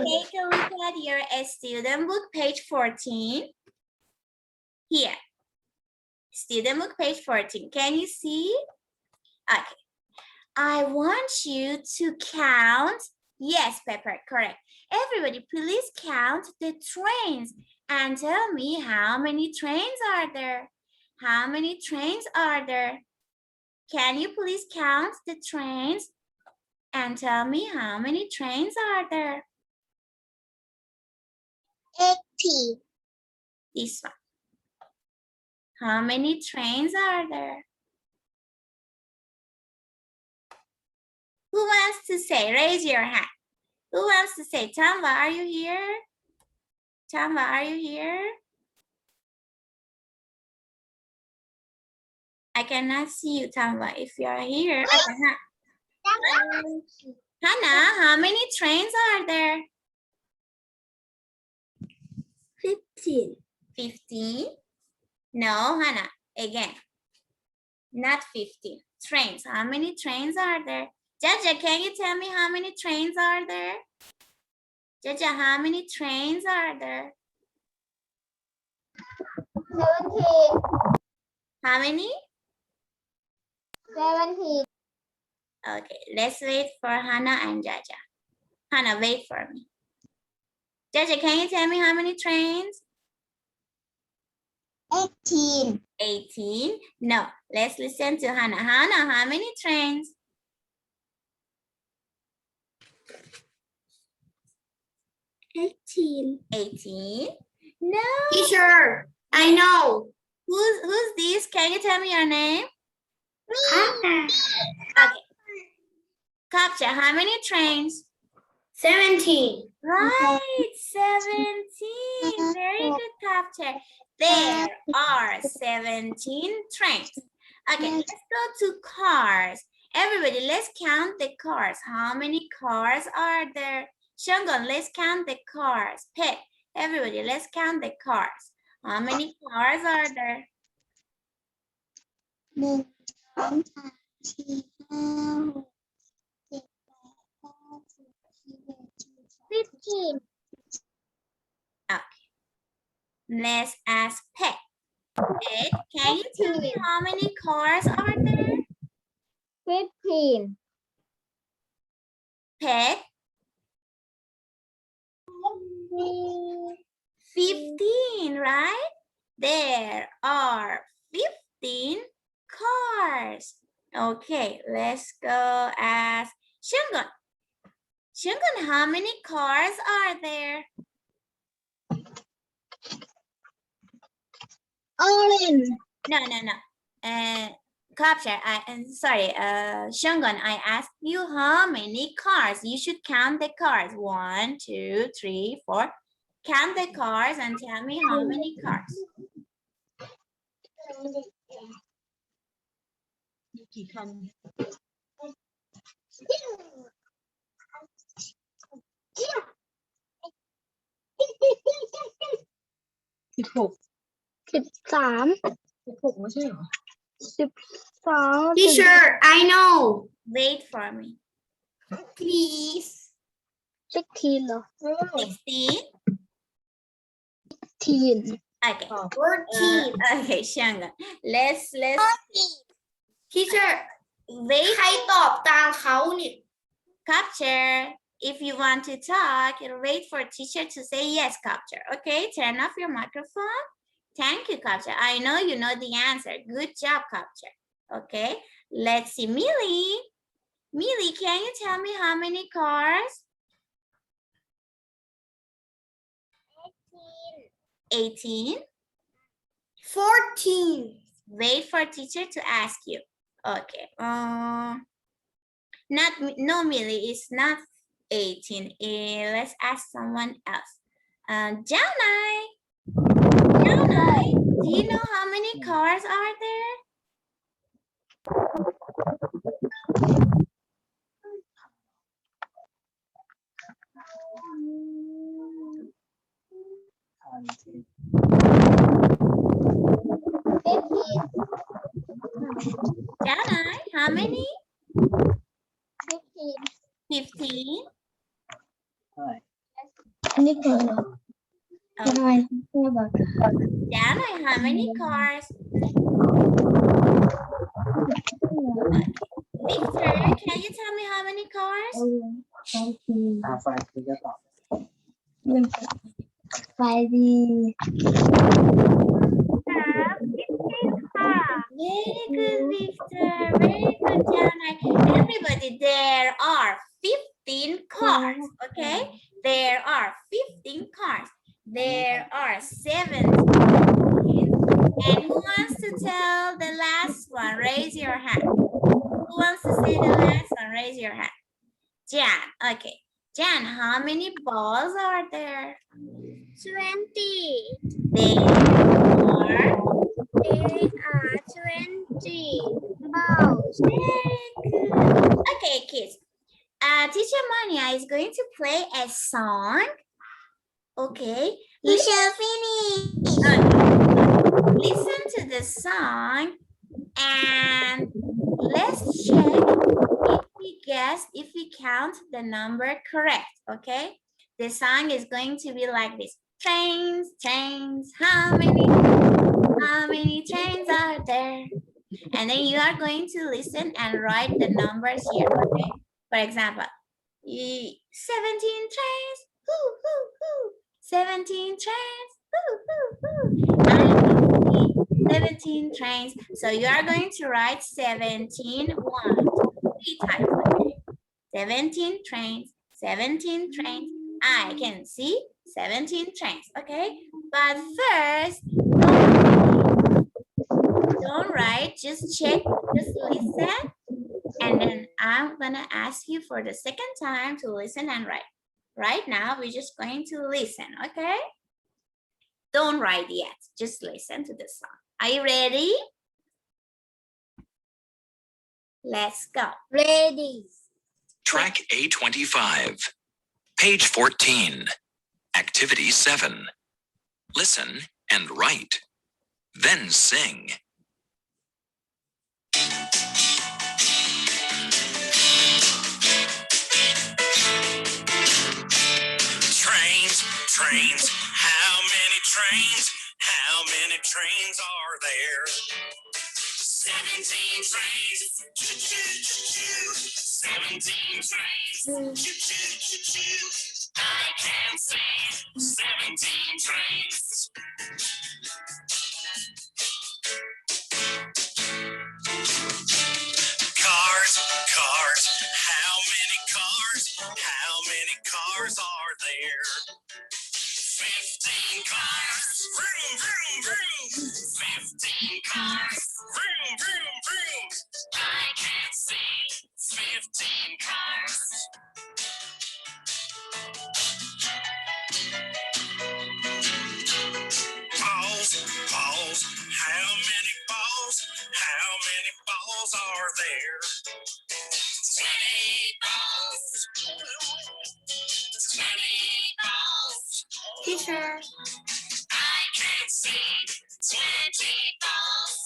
take a look at your student book, page 14. Here. Student book, page 14. Can you see? Okay. I want you to count. Yes, Pepper, correct. Everybody, please count the trains and tell me how many trains are there? How many trains are there? Can you please count the trains and tell me how many trains are there? 80. This one. How many trains are there? Who wants to say? Raise your hand. Who wants to say? Tamba, are you here? Tamba, are you here? I cannot see you, Tamba. If you are here, I cannot. Hannah, how many trains are there? 15. 15? No, Hannah. Again. Not 15. Trains. How many trains are there? Jaja, can you tell me how many trains are there? Jaja, how many trains are there? 17. How many? 17. Okay, let's wait for Hannah and Jaja. Hannah, wait for me. Jaja, can you tell me how many trains? 18. 18? No, let's listen to Hannah. Hannah, how many trains? 18. 18? No. Teacher, I know. Who's this? Can you tell me your name? Okay. Okay. Capture, how many trains? 17. Right, 17. Very good, Capture. There are 17 trains. Okay, let's go to cars. Everybody, let's count the cars. How many cars are there? Shangon, let's count the cars. Pet, everybody, let's count the cars. How many cars are there? 1, 2, 3, 4, 15. Let's ask Pet. Pet, can you tell me how many cars are there? 15. Pet, 15, right? There are 15 cars. Okay, let's go ask Shangon. Shungun, how many cars are there? Orange. No. Capture, sorry, Shungun, I asked you how many cars. You should count the cars. 1, 2, 3, 4. Count the cars and tell me how many cars. กี่คัน 16 13 16ไม่ใช่เหรอ 12 Teacher, I know. Wait for me. Please. 16เหรอ 16. 16 Okay. 14. Okay, Shungun. Let's Teacher, wait. ใครตอบตามเขานี่ Capture. If you want to talk, wait for teacher to say yes, Capture. Okay, turn off your microphone. Thank you, Capture. I know you know the answer. Good job, Capture. Okay, let's see, Millie. Millie, can you tell me how many cars? 18. 14. Wait for teacher to ask you. Okay. No, Millie, it's not 18. Let's ask someone else. Janai, do you know how many cars are there? Janai, how many? 15. อันนี้ก่อนเหรอ Okay. ได้แม่บอก Janai, how many cars? Victor, can you tell me how many cars? ไฟคือจะตอบ ไปดี Very good, Victor. Very good, Janai. Everybody, there are 15 cars, okay? There are 15 cars. There are 17. And who wants to tell the last one? Raise your hand. Who wants to say the last one? Raise your hand. Jan, okay. Jan, how many balls are there? 20 There are 20 balls. Very good. Okay, kids. Teacher Mania is going to play a song. Okay. Teacher, finish. Listen to the song and let's check if we count the number correct. Okay. The song is going to be like this. Trains, trains, how many trains are there? And then you are going to listen and write the numbers here, okay? For example, 17 trains, hoo, hoo, hoo. 17 trains, hoo, hoo, hoo. 17 trains. So you are going to write 17 once, 3 times, okay? 17 trains, 17 trains. I can see 17 trains, okay? But first, don't write, just check, just listen. And then I'm gonna ask you for the second time to listen and write. Right now, we're just going to listen, okay? Don't write yet, just listen to the song. Are you ready? Let's go. Ready. Track A25. Page 14. Activity 7. Listen and write. Then sing. Trains, trains, how many trains? How many trains are there? 17 trains. Choo-choo-choo-choo. 17 trains. Choo-choo-choo-choo. I can see 17 trains. Cars, cars, how many cars? How many Vroom, vroom, vroom. 15 cars. Vroom, vroom, vroom. I can see 15 cars. Balls, balls. How many balls? How many balls are there? 20 balls. 20 balls. Teacher. I can see 20 balls.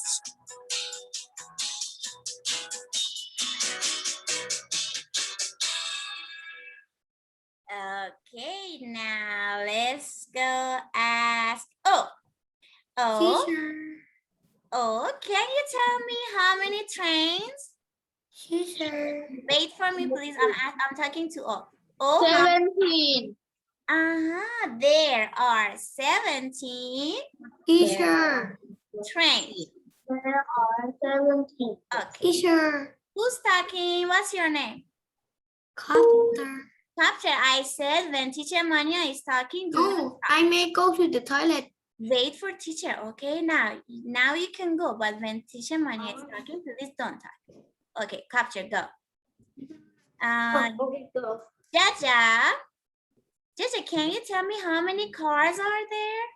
Okay, now let's go ask. Oh, Teacher. can you tell me how many trains? Teacher. Wait for me, please. I'm talking to O. 17. There are 17 Teacher. trains. There are 17. Okay. Teacher. Who's talking? What's your name? Copter. Capture. I said when teacher Mania is talking, do not Oh, I may go to the toilet. wait for teacher. Okay, now you can go, but when teacher Mania is talking, please don't talk. Okay, capture, go. Okay, go. Jaja, can you tell me how many cars are there?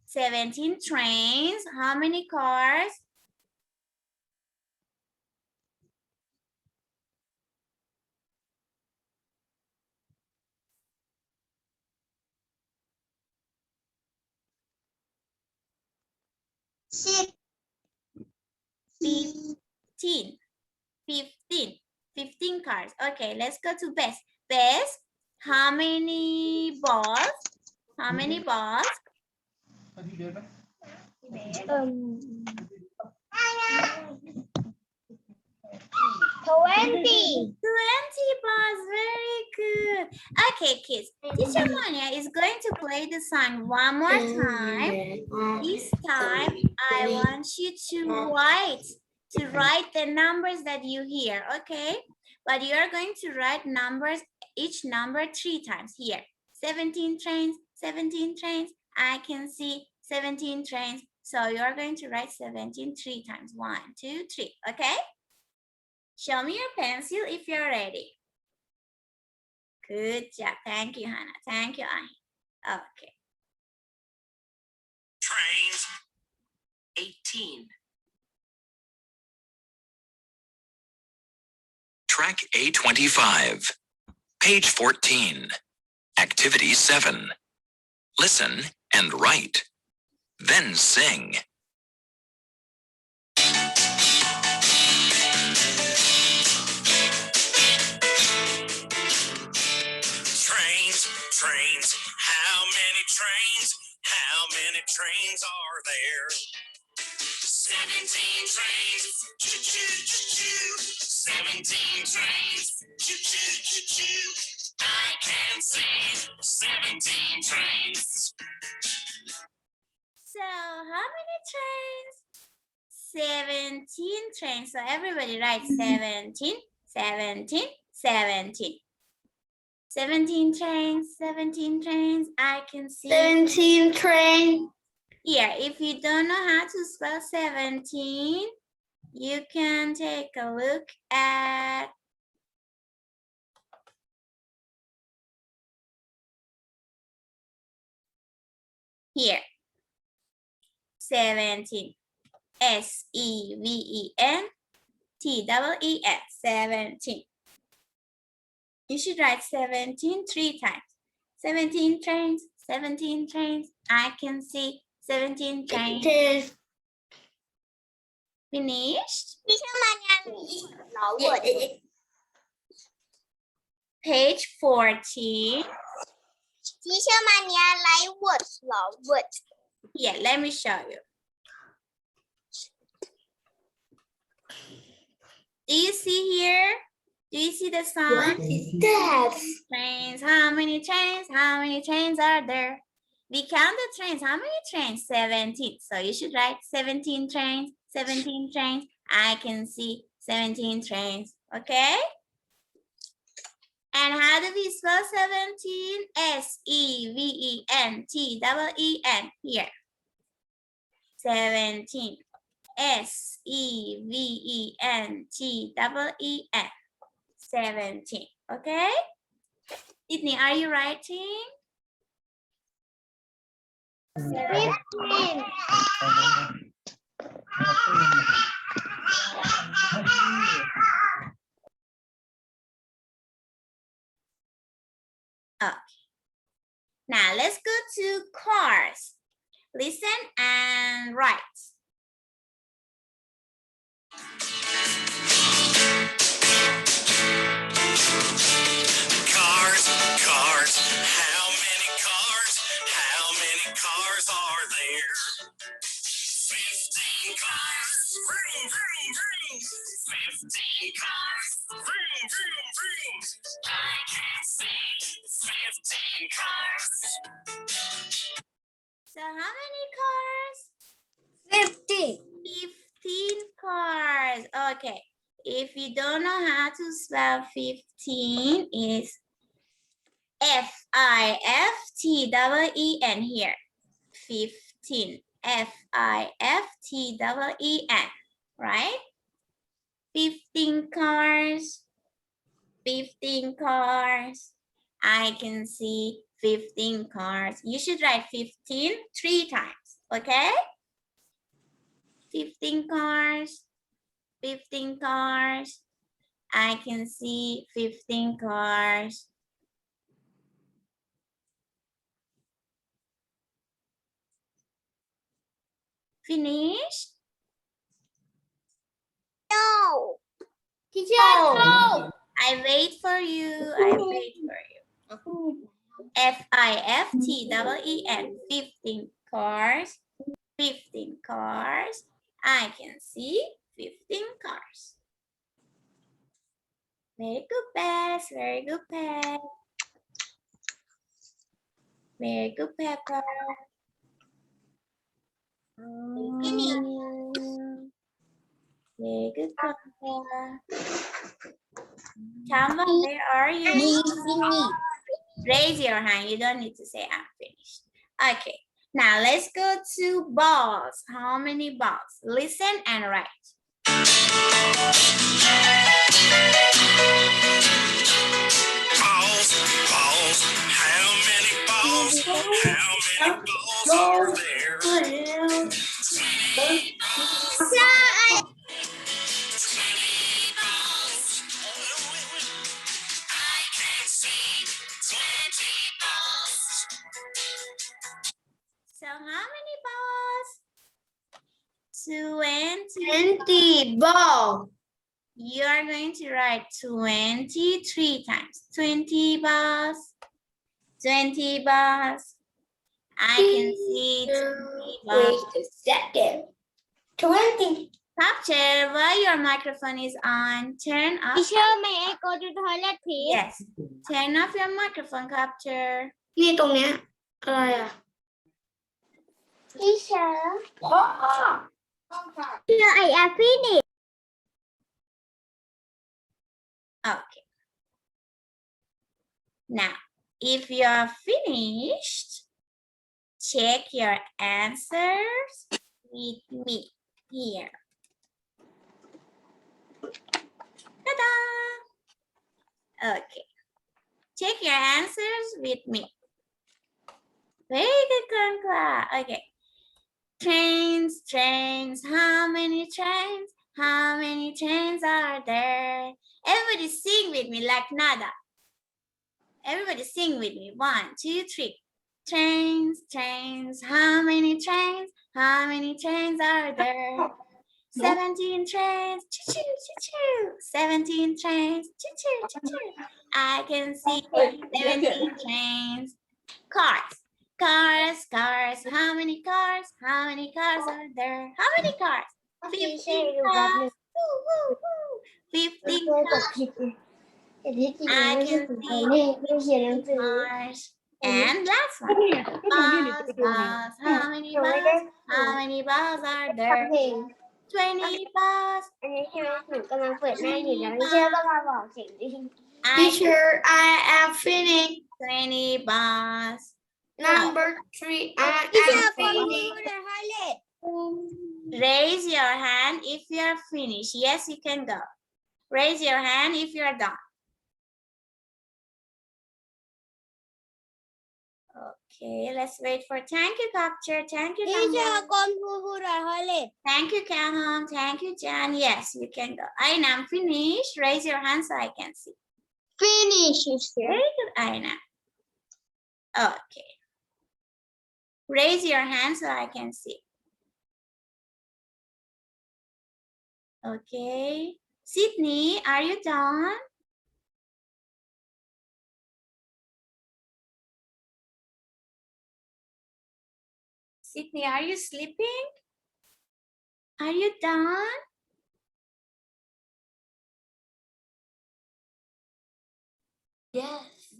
17 trains. How many cars? Six. 15. 15 cars. Okay, let's go to Bess. Bess, how many balls? How many balls? 20. 20 balls, very good. Okay, kids, teacher Mania is going to play the song one more time. This time, I want you to write the numbers that you hear, okay? But you are going to write numbers, each number 3 times here. 17 trains, 17 trains. I can see 17 trains. So you are going to write 17 3 times. 1, 2, 3, okay? Show me your pencil if you're ready. Good job. Thank you, Hannah. Thank you, Annie. Okay. Trains. 18. Track A25. Page 14. Activity 7. Listen and write. Then sing. Trains, trains. How many trains? How many trains are there? 17 trains. Choo-choo-choo-choo. 17 trains. Choo-choo-choo-choo. I can see 17 trains. So how many trains? 17 trains. So everybody write 17, 17, 17. 17 trains, 17 trains. I can see 17 train. here. If you don't know how to spell 17, you can take a look at here. 17. SEVENTEEN. 17. You should write 17 3 times. 17 trains, 17 trains. I can see 17 trains. Finished? Page 14. Yeah, let me show you. Do you see here? Do you see the song? Trains, how many trains? How many trains are there? We count the trains. How many trains? 17. So you should write 17 trains, 17 trains. I can see 17 trains. Okay? And how do we spell 17? S-E-V-E-N-T-E-E-N here. 17. S-E-V-E-N-T-E-E-N. 17. Okay? Sydney, are you writing? 15. Okay. Now let's go to cars. Listen and write. Cars, cars, how many cars? How many cars are there? 15 cars. Vroom, vroom, vroom. 15 cars. Vroom, vroom, vroom. I can see 15 cars. So how many cars? 50. 15 cars. Okay. If you don't know how to spell 15, it's F-I-F-T-E-E-N here. 15. F-I-F-T-E-E-N. Right? 15 cars. 15 cars. I can see 15 cars. You should write 15 3 times. Okay? 15 cars. 15 cars. I can see 15 cars. Finish? No. Teacher, Oh. no. I wait for you. I wait for you. F-I-F-T-E-E-N. 15 cars. 15 cars. I can see 15 cars. Very good, Bess. Very good, Pep. Very good, Pepper. Very good, Grandpa. Tamba, where are you? Raise your hand. You don't need to say I'm finished. Okay. Now let's go to balls. How many balls? Listen and write. Balls, balls, how many balls? How many balls are there? 20 balls. I can see 20 balls. So how many balls? 20. 20 ball. You are going to write 23 times. 20 balls. 20 balls. I can see 20 balls. Wait a second. 20. Capture while your microphone is on. Turn off. Teacher, may I go to the toilet, please? Yes. Turn off your microphone, Capture. นี่ตรงเนี้ยอะไรอ่ะ Teacher. Teacher, I am finished. Okay. Now, if you're finished, check your answers with me here. Ta-da! Okay. Check your answers with me. Very good, Kankla. Okay. Trains, trains, how many trains? How many trains are there? Everybody sing with me like nada. Everybody sing with me. 1, 2, 3. Trains, trains, how many trains? How many trains are there? 17 trains, choo-choo, choo-choo. 17 trains, choo-choo, choo-choo. I can see 17 trains. Cars, cars, cars. How many cars? How many cars are there? How many cars? 15 cars. Woo, woo, woo. 15 cars. I can see cars. And last one. Balls, balls. How many balls? How many balls are there? 20 bus. อันนี้ใช่ไหมหนูกำลังเปิดหน้าอยู่แล้วไม่เชื่อก็มาบอกเสียงดิ Teacher, I am finished 20 bus. number 3 I am finished Raise your hand if you're finished. Yes, you can go. Raise your hand if you're done. Okay, let's wait for thank you, Capture. Thank you, Number. ก้มพูดทอยเล็ต Thank you, Calhoun. Thank you, Jan. Yes, you can go. Aina, finish. Raise your hand so I can see. finish Very good, Aina. Okay. Raise your hand so I can see. Okay. Sydney, are you done? Sydney, are you sleeping? Are you done? yes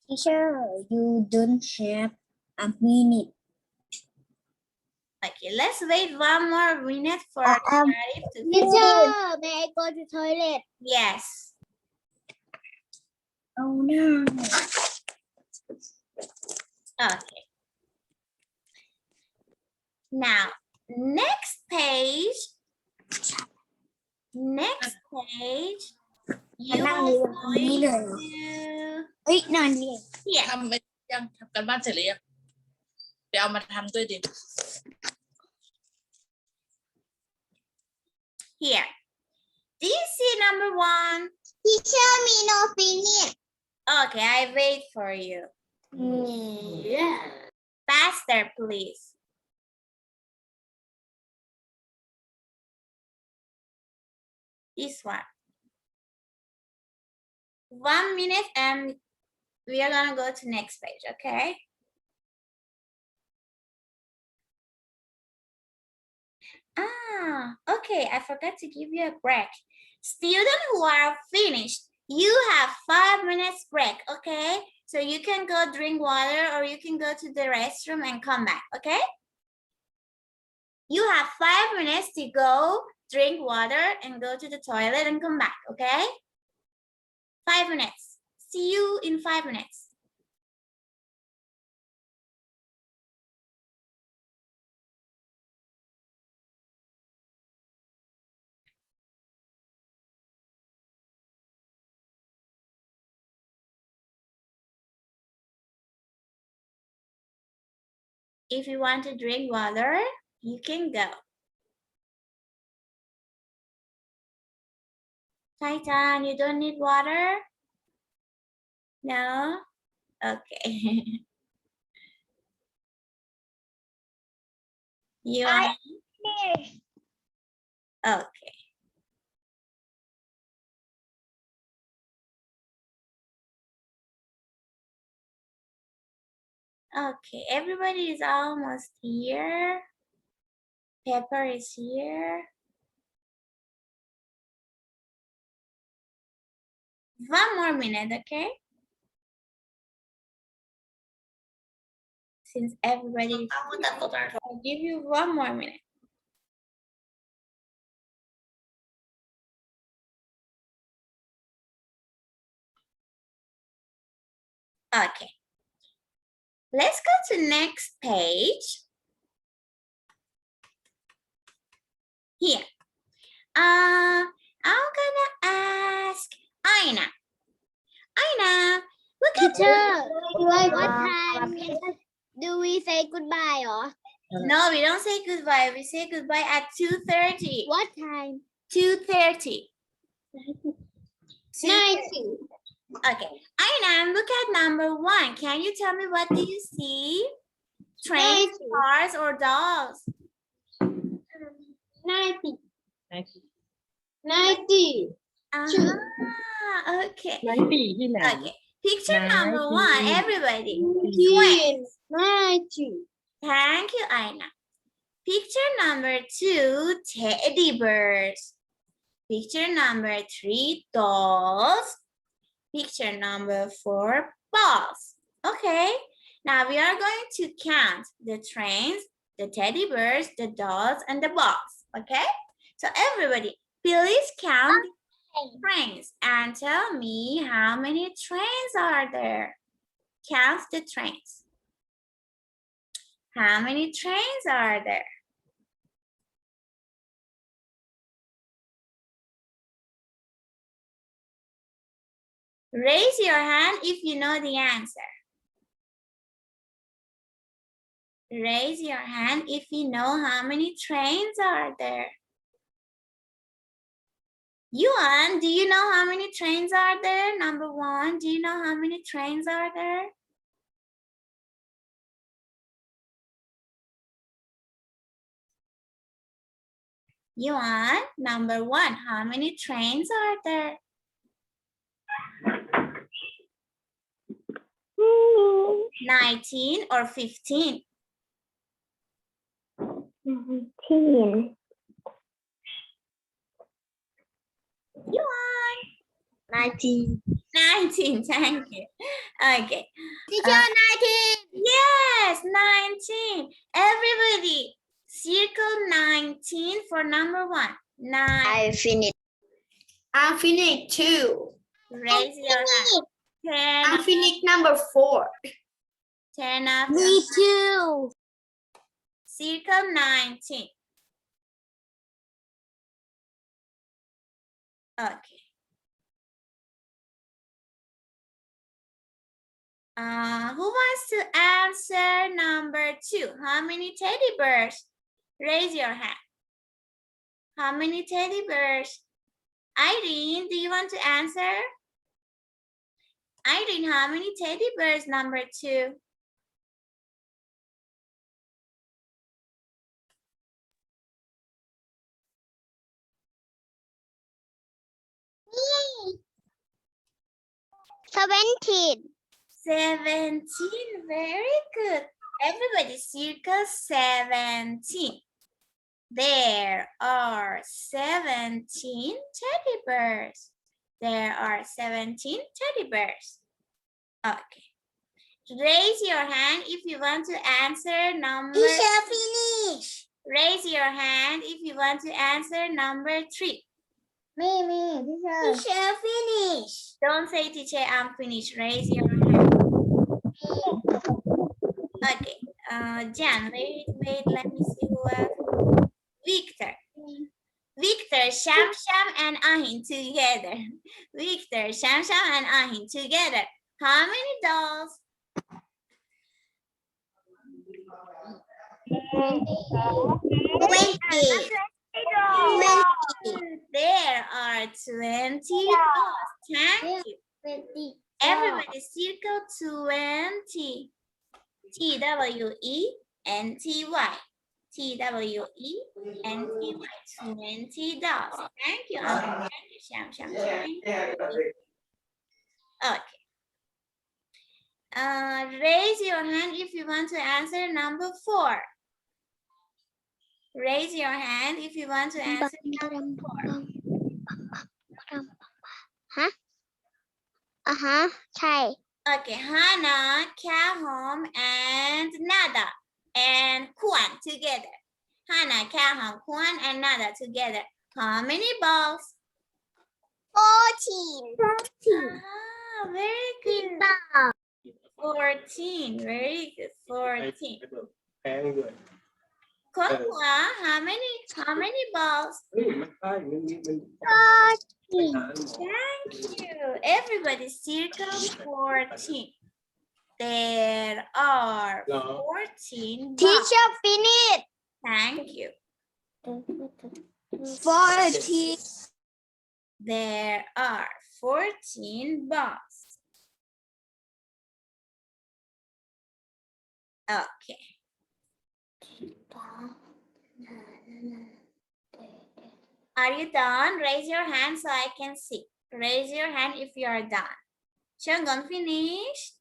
teacher you don't have a minute Okay, let's wait one more minute for Sharif to finish. teacher may I go to toilet Yes. oh no Okay. Now, next page. You are going to เฮ้ยนอนเรียน here. ทำไปยังทำกันบ้านเสร็จหรือยังเดี๋ยวเอามาทำด้วยดิ Here. Do you see number 1? teacher me no finish Okay, I wait for you. yeah Faster, please. This one. 1 minute and we are gonna go to next page, okay? Okay, I forgot to give you a break. Students who are finished, you have 5 minutes break, okay? So you can go drink water or you can go to the restroom and come back, okay? You have 5 minutes to go drink water and go to the toilet and come back, okay? 5 minutes. See you in 5 minutes. If you want to drink water, you can go. Titan, you don't need water? No? Okay. You want? Okay. Okay, everybody is almost here. Pepper is here. One more minute, okay? Since everybody is here, I'll give you one more minute. Okay. Let's go to next page. Here. I'm gonna ask Aina. Aina, look at teacher what time do we say goodbye or No, we don't say goodbye. We say goodbye at 2:30. what time 2:30. 90 Okay. Aina, look at number 1. Can you tell me what do you see? Trains, 90. cars, or dolls? 90 90 Okay. 90ที่ไหน Okay. Picture number 1, 90. everybody. 90 Thank you, Aina. Picture number 2, teddy bears. Picture number 3, dolls. Picture number 4, balls. Okay, now we are going to count the trains, the teddy bears, the dolls, and the balls. Okay? So everybody, please count the trains and tell me how many trains are there. Count the trains. How many trains are there? Raise your hand if you know the answer. Raise your hand if you know how many trains are there. Yuan, do you know how many trains are there? Number one, do you know how many trains are there? Yuan, number one, how many trains are there? 19 or 15? 19. Yuan. 19. 19, thank you. Okay. Teacher, 19. Yes, 19. Everybody, circle 19 for number one. 9. I finished. I finished 2. Raise your hand. 10. I finished number 4. 10 of Me them. too. Circle 19. Okay. Who wants to answer number 2? How many teddy bears? Raise your hand. How many teddy bears? Irene, do you want to answer? Irene, how many teddy bears? Number 2. Me. 17. 17, very good. Everybody circle 17. There are 17 teddy bears. There are 17 teddy bears. Okay. Raise your hand if you want to answer number. Teacher, finish. Raise your hand if you want to answer number 3. Me, teacher. Teacher, finish. Don't say, teacher, I'm finished. Raise your hand. Okay. Jan, wait, let me see who else. Victor. Victor, Sham, and Ahin together. Victor, Sham, and Ahin together. How many dolls? 20. There are 20 dolls. Thank you. 20. Everybody circle 20. T-W-E-N-T-Y. T-W-E-N-T-Y. 20 dolls. Thank you, Uncle. Thank you, Sham. Thank you. Okay. Raise your hand if you want to answer number 4. Raise your hand if you want to answer number 4. Huh? Chai. Okay, Hannah, Calhoun, and Nada, and Kwan together. Hannah, Calhoun, Kwan, and Nada together. How many balls? 14. Ah, very good. 14, very good. 14. แพงด้วย Kokwa, how many balls? มันใช่มันไปหาหมอ Thank you. Everybody circle 14. There are 14 balls. Teacher, finish. Thank you. 14. There are 14 balls. Okay. Are you done? Raise your hand so I can see. Raise your hand if you are done. Shangon, finished?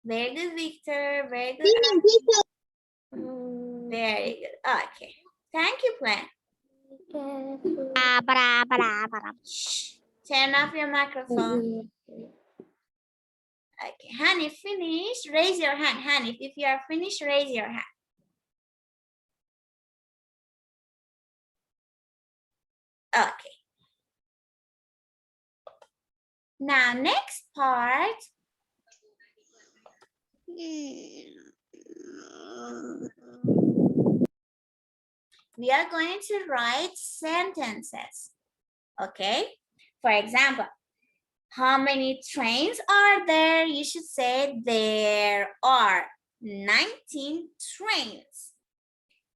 Very good, Victor. Very good. Very good. Okay. Thank you, Plan. Shh. Turn off your microphone. Okay. Hanif, finished? Raise your hand. Hanif, if you are finished, raise your hand. Okay. Now, next part. We are going to write sentences. Okay? For example, how many trains are there? You should say there are 19 trains.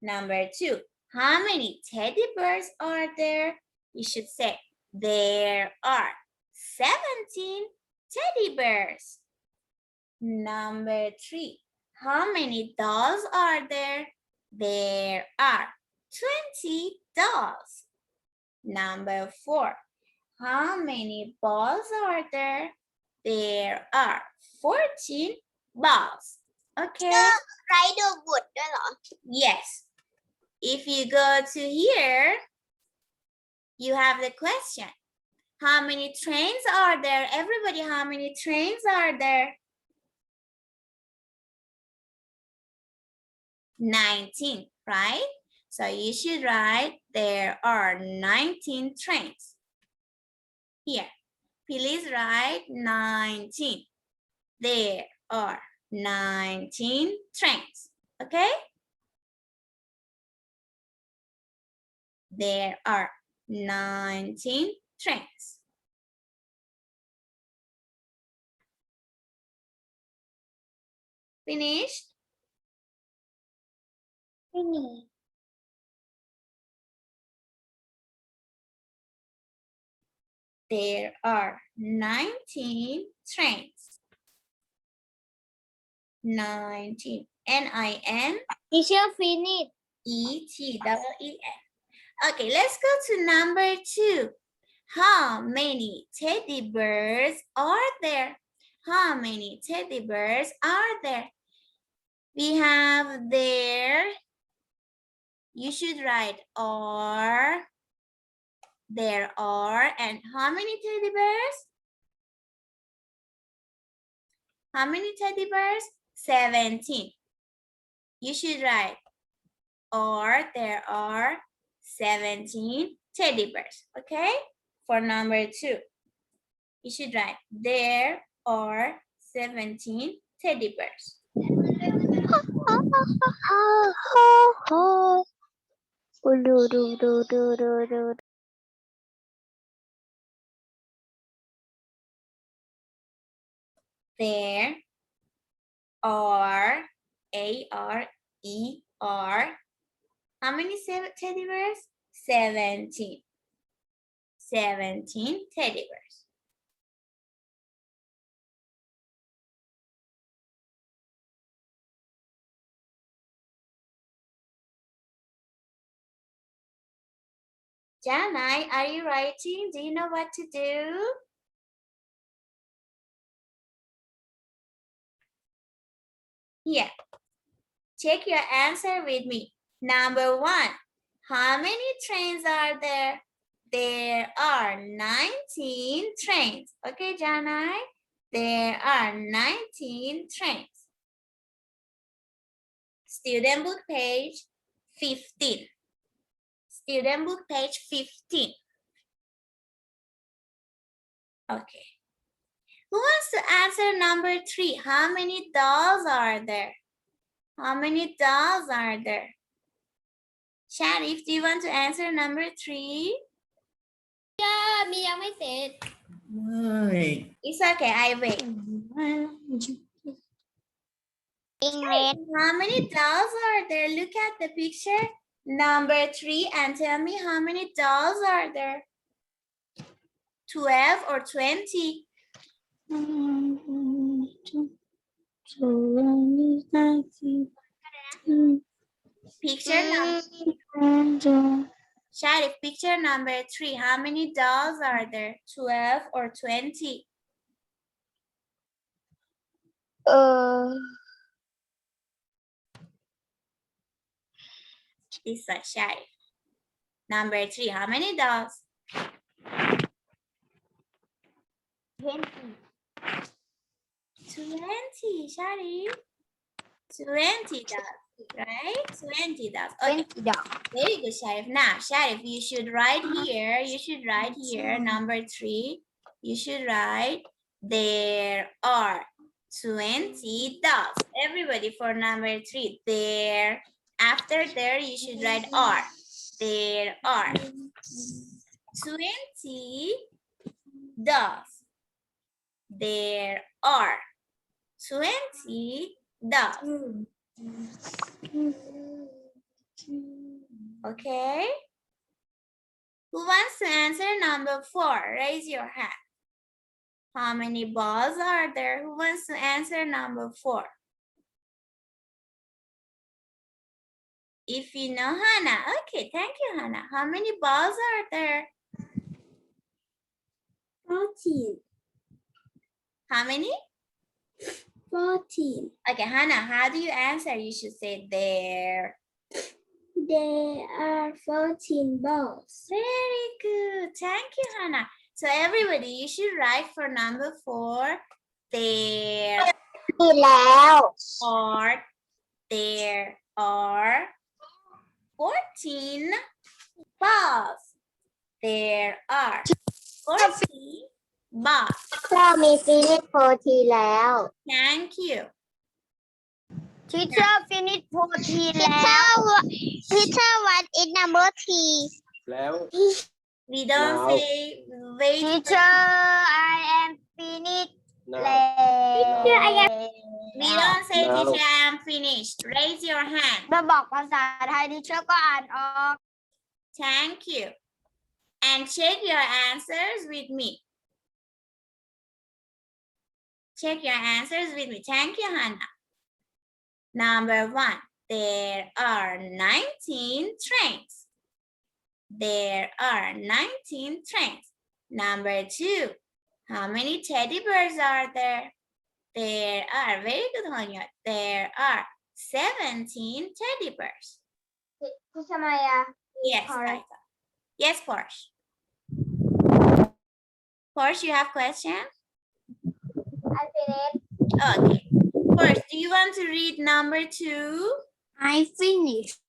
Number 2, how many teddy bears are there? You should say there are 17 teddy bears. Number 3, how many dolls are there? There are 20 dolls. Number 4, how many balls are there? There are 14 balls. Okay? Rider wood ด้วยเหรอ Yes. If you go to here, you have the question. How many trains are there? Everybody, how many trains are there? 19, right? So you should write there are 19 trains. Here, please write 19. There are 19 trains. Okay? There are 19 trains. Finished? ไม่มี There are 19 trains. 19. N-I-N. Teacher finish. E-T-E-E-N. Okay, let's go to number 2. How many teddy bears are there? How many teddy bears are there? We have there. You should write are. There are. And how many teddy bears? How many teddy bears? 17. You should write or there are 17 teddy bears. Okay? For number 2, you should write there are 17 teddy bears. There are A-R-E-R. How many teddy bears? 17. 17 teddy bears. Janai, are you writing? Do you know what to do? Here, check your answer with me. Number 1, how many trains are there? There are 19 trains. Okay, Janai? There are 19 trains. Student book page 15. Student book page 15. Okay. Who wants to answer number 3? How many dolls are there? How many dolls are there? Sharif, do you want to answer number 3? มียังไม่เสร็จ It's okay, I wait. English How many dolls are there? Look at the picture. Number 3 and tell me how many dolls are there? 12 or 20? Picture number. Sharif, picture number 3. How many dolls are there? 12 or 20? This one, Sharif. Number 3. How many dolls? 20, Sharif. 20 dolls. right? 20 dogs. Okay, 20 dogs. very good, Sharif. Now, Sharif, you should write here. You should write here, number 3. You should write, there are 20 dogs. Everybody for number 3. There. After there, you should write are. There are 20 dogs. There are 20 dogs. Okay. Who wants to answer number 4? Raise your hand. How many balls are there? Who wants to answer number 4? If you know Hannah. Okay, thank you, Hannah. How many balls are there? 14. How many? 14. Okay, Hannah, how do you answer? You should say there. There are 14 balls. Very good. Thank you, Hannah. So everybody, you should write for number 4. There มีแล้ว are, there are 14 balls. There are 14 balls. เรามีฟินิชโพทีแล้ว Thank you. Teacher finish 14 แล้ว Teacher what is number T แล้ว We don't Now. say wait. Teacher I am finished นะ แล้ว We don't say Now. teacher I am finished. Raise your hand. มาบอกภาษาไทย Teacher ก็อ่านออก Thank you. And check your answers with me. Check your answers with me. Thank you, Hannah. Number 1, there are 19 trains. There are 19 trains. Number 2, how many teddy bears are there? There are, very good, Hanya. There are 17 teddy bears. พี่ชมายา Yes, Correct. Kaita. Yes, Porsche. Porsche, you have question? I finished Okay. First, do you want to read number 2? I finished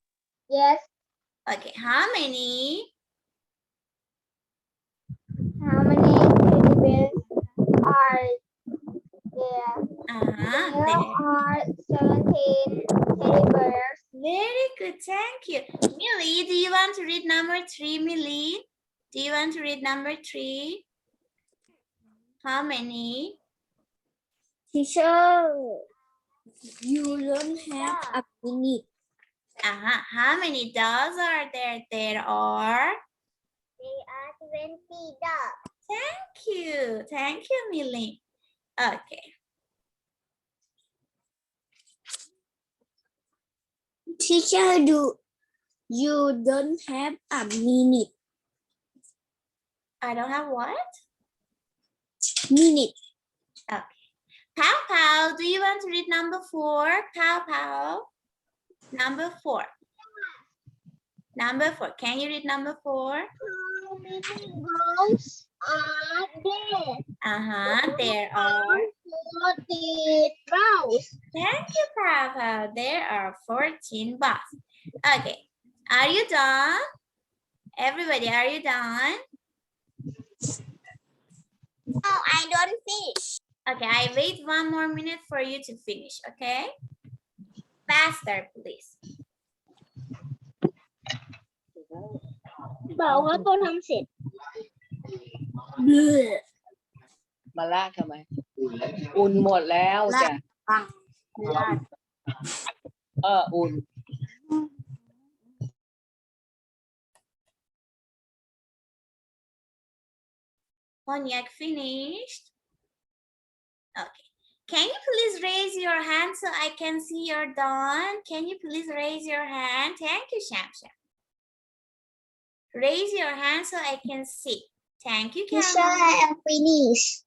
yes Okay, how many? how many teddy bears are there Uh-huh. there are 17 teddy bears Very good, thank you. Millie, do you want to read number 3, Millie? Do you want to read number 3? How many? Teacher you don't have a minute Uh-huh. How many dogs are there? There are. there are 20 dogs Thank you. Thank you, Millie. Okay. Teacher do you don't have a minute I don't have what? minute Pow Pow, do you want to read number 4? Pow Pow. Number 4. Number 4. Can you read number 4? how many balls are there Uh-huh. There are. 40 balls Thank you, Pow Pow. There are 14 balls. Okay. Are you done? Everybody, are you done? no I don't fish Okay, I wait 1 more minute for you to finish, okay? Faster, please. บอกว่าโบทำเสร็จ มาลากทำไม อุ่นหมดแล้วจ้ะอุ่น Cognac finished? Okay. Can you please raise your hand so I can see you're done? Can you please raise your hand? Thank you, Shamsha. Raise your hand so I can see. Thank you, Teacher Cameron. I am finished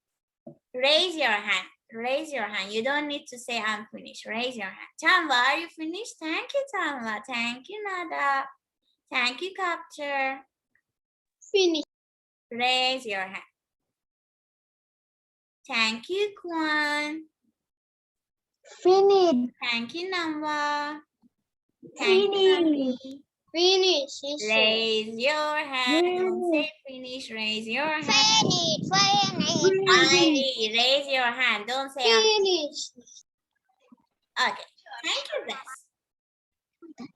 Raise your hand. Raise your hand. You don't need to say I'm finished. Raise your hand. Tanva, are you finished? Thank you, Tanva. Thank you, Nada. Thank you, Capture. finished Raise your hand. Thank you, Kwan. finished Thank you, Namwa. Thank you, Abby. Finish. Raise your hand. Don't say finish. Raise your hand. Finish. Ivy, raise your hand. Don't say Finish. okay. Thank you, Bess.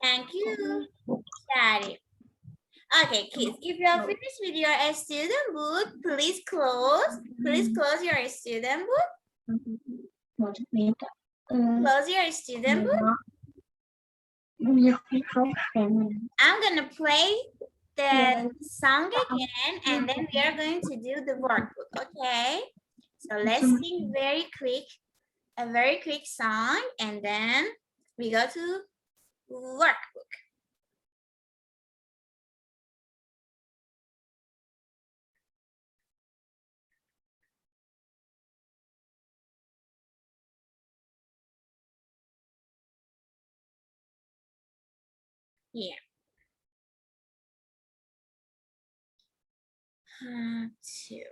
Thank you, Daddy. Okay, kids, if you're finished with your student book, please close. Please close your student book. Close your student book. I'm gonna play the song again, and then we are going to do the workbook. Okay. So let's sing a very quick song, and then we go to workbook. Here. 2.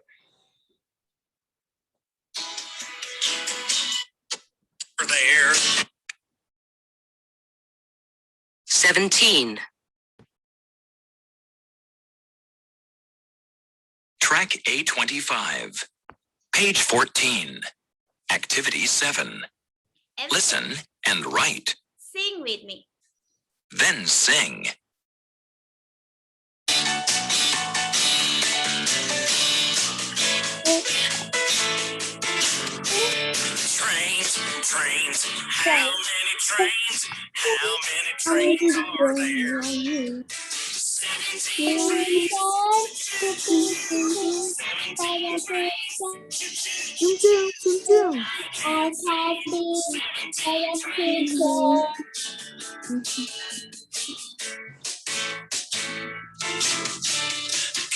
There. 17. Track A25. Page 14. Activity 7. And Listen and write. sing with me. Then sing. Trains, trains, how many trains? How many trains are there? 17 trains. 17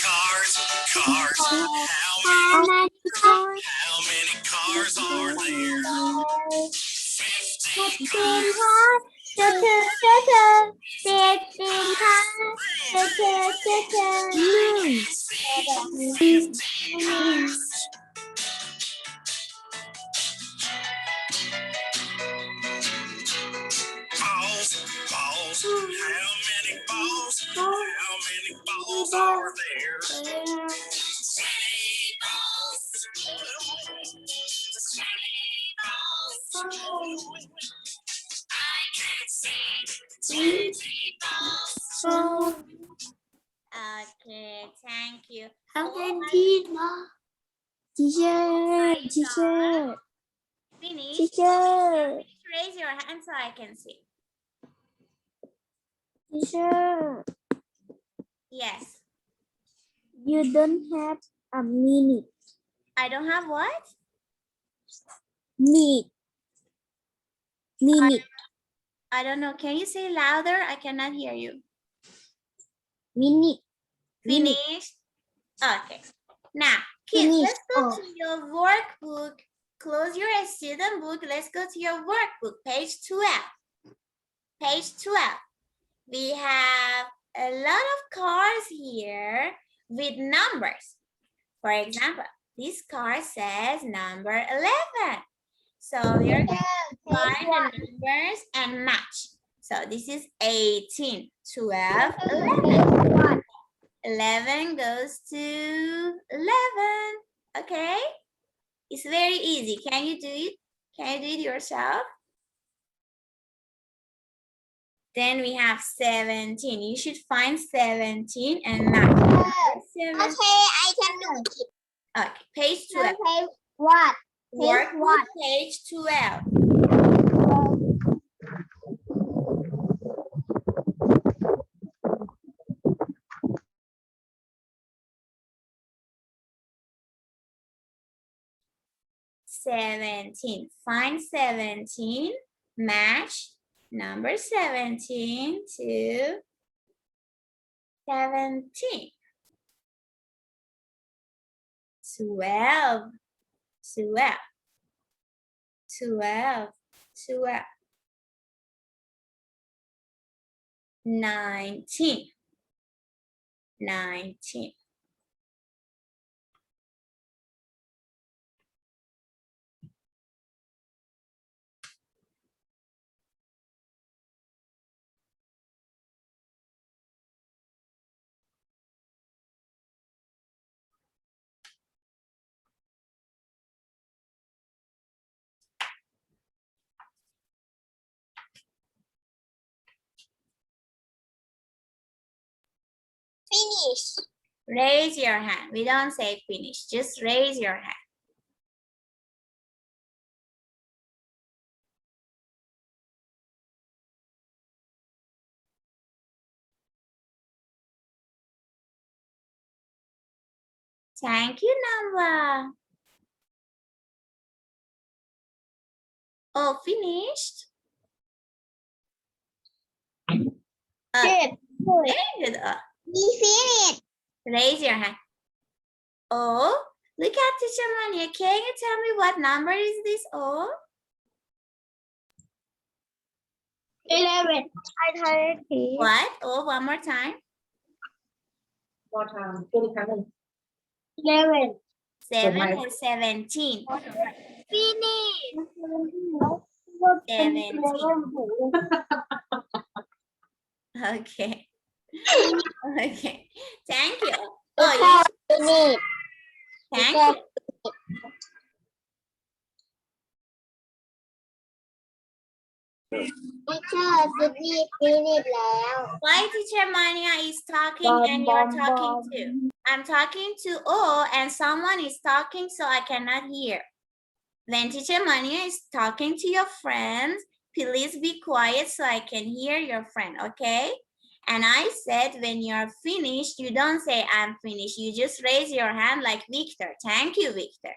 cars, cars, how many cars are there? 15 cars. 15 cars. Balls, balls, how many balls? How many balls are there? 20 balls. 20 balls. I can see 20 balls. Okay, thank you. Finish. Raise your hand so I can see. Yes. You don't have a minute. I don't have what? Minute. I don't know. Can you say louder? I cannot hear you. Minute. Finish. Okay. Now, kids, Finish. let's go to your workbook. Close your student book. Let's go to your workbook, page 12. Page 12. We have a lot of cars here with numbers. For example, this car says number 11. So we are going to find the numbers and match. So this is 18, 12, 11. 11 goes to 11. Okay? It's very easy. Can you do it? Can you do it yourself? Then we have 17. You should find 17 and match. Okay, I can do it. Okay, page 12. Okay, what? Workbook, page 12. Find 17, match number 17 to 17. 12, 12, 12, 12. 19, 19. Finish. Raise your hand. We don't say finish. Just raise your hand. Thank you, Nava. Oh, finished? Good. Very good. We finished. Raise your hand. Oh, look at Teacher Mania. Can you tell me what number is this? Oh, 11. I heard it. what? Oh, one more time. พอทางพูดอีกครั้งหนึ่ง 11. 7 and 17. Finish. 17. Okay. Okay. Thank you. Oh, you Finish. thank you. Teacher, Sydney finish แล้ว Why Teacher Mania is talking and you're talking too? I'm talking to O and someone is talking so I cannot hear. When Teacher Mania is talking to your friends, please be quiet so I can hear your friend, okay? And I said when you're finished, you don't say I'm finished. You just raise your hand like Victor. Thank you, Victor.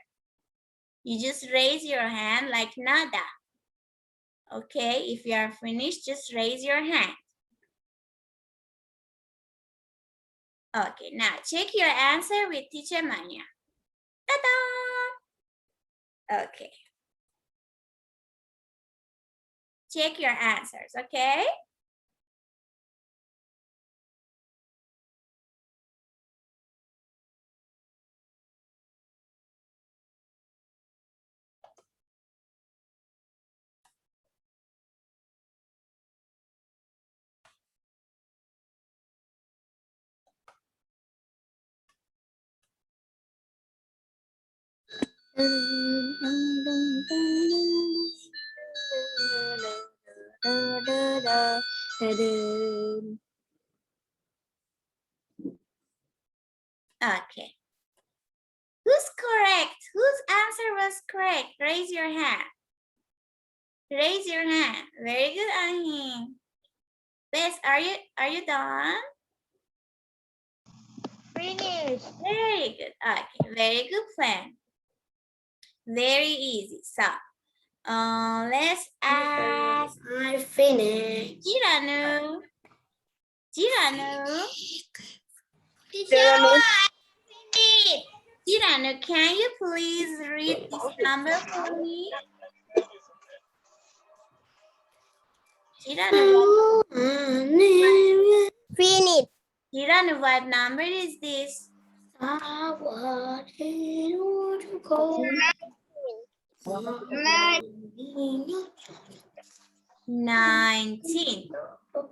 You just raise your hand like Nada. Okay, if you are finished, just raise your hand. Okay, now check your answer with Teacher Mania. Ta-da! Okay. Check your answers, okay? Okay. Who's correct? Whose answer was correct? Raise your hand. Raise your hand. Very good, Ahi. Bess, are you done? Finish. Very good. Okay, very good plan. Very easy. So, let's ask I finished. Jiranu. Jiranu. Teacher, I finished. Jiranu, can you please read this number for me? Jiranu, Finish. Jiranu, what number is this? 19,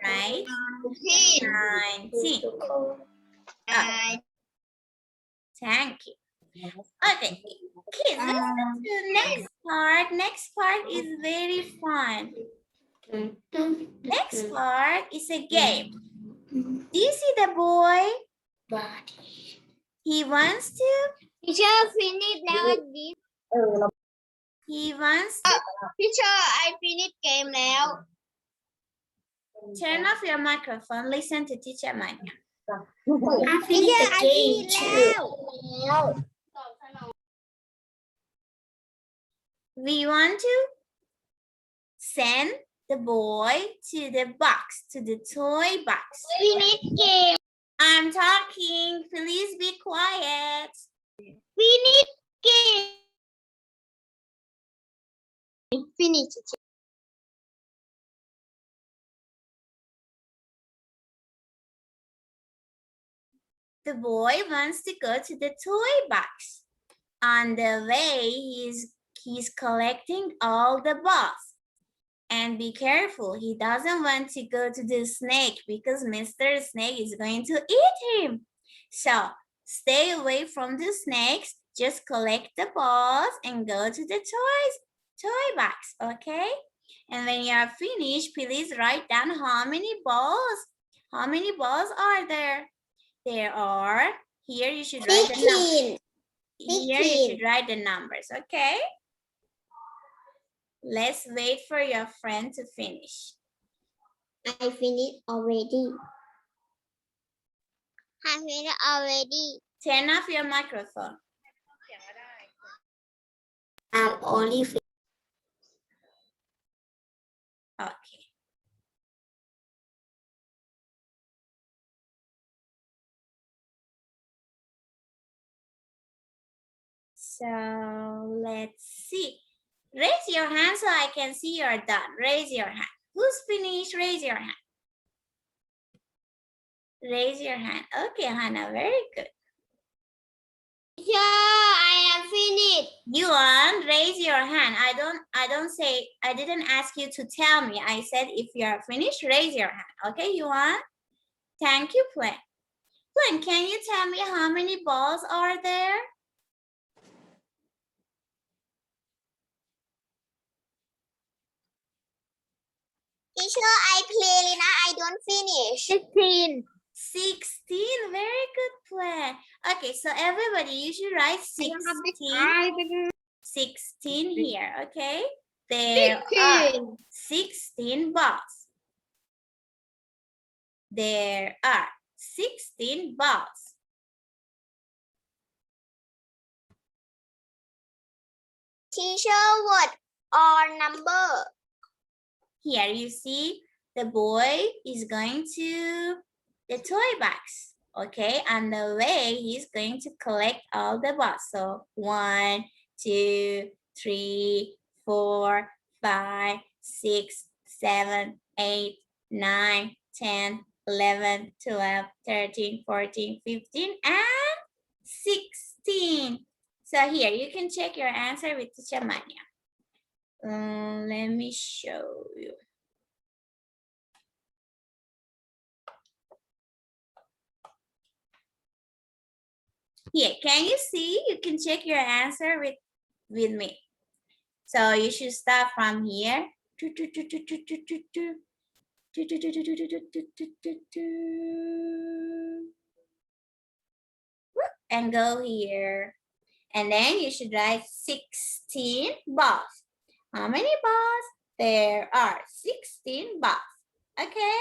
right? 19. Thank you. Okay, kids, listen to next part. Next part is very fun. Next part is a game. Do you see the boy? He wants to. Teacher, finish now. He wants to. Teacher, I finished game แล้ว Turn off your microphone. Listen to Teacher Mania. Teacher, I finished แล้ว We want to send the boy to the box, to the toy box. Finish game. I'm talking. Please be quiet. Finish game. Finish. The boy wants to go to the toy box. On the way, he's collecting all the balls. And be careful, he doesn't want to go to the snake because Mr. Snake is going to eat him. So stay away from the snakes, just collect the balls and go to the toy box, okay? And when you are finished, please write down how many balls are there. There are, here you should write the numbers. 16. Here you should write the numbers, okay? Let's wait for your friend to finish. I finished already. I finished already. Turn off your microphone. I'm only Okay. So let's see. Raise your hand so I can see you're done. Raise your hand. Who's finished? Raise your hand. Raise your hand. Okay, Hannah, very good. Teacher, I am finished. Yuan, raise your hand. I didn't ask you to tell me. I said if you are finished, raise your hand. Okay, Yuan? Thank you, Plan. Plan, can you tell me how many balls are there? Teacher, I play, Lina. I don't finish. 16. 16. Very good plan. Okay, so everybody, you should write 16. 16 here, okay? There are 16 balls. There are 16 balls. Teacher, what are number? Here you see the boy is going to the toy box, okay? On the way, he's going to collect all the balls. So 1, 2, 3, 4, 5, 6, 7, 8, 9, 10, 11, 12, 13, 14, 15, and 16. So here, you can check your answer with T.Mania. Let me show you. Here, can you see? You can check your answer with me. So you should start from here. And go here. And then you should write 16 balls. How many balls? There are 16 balls. Okay?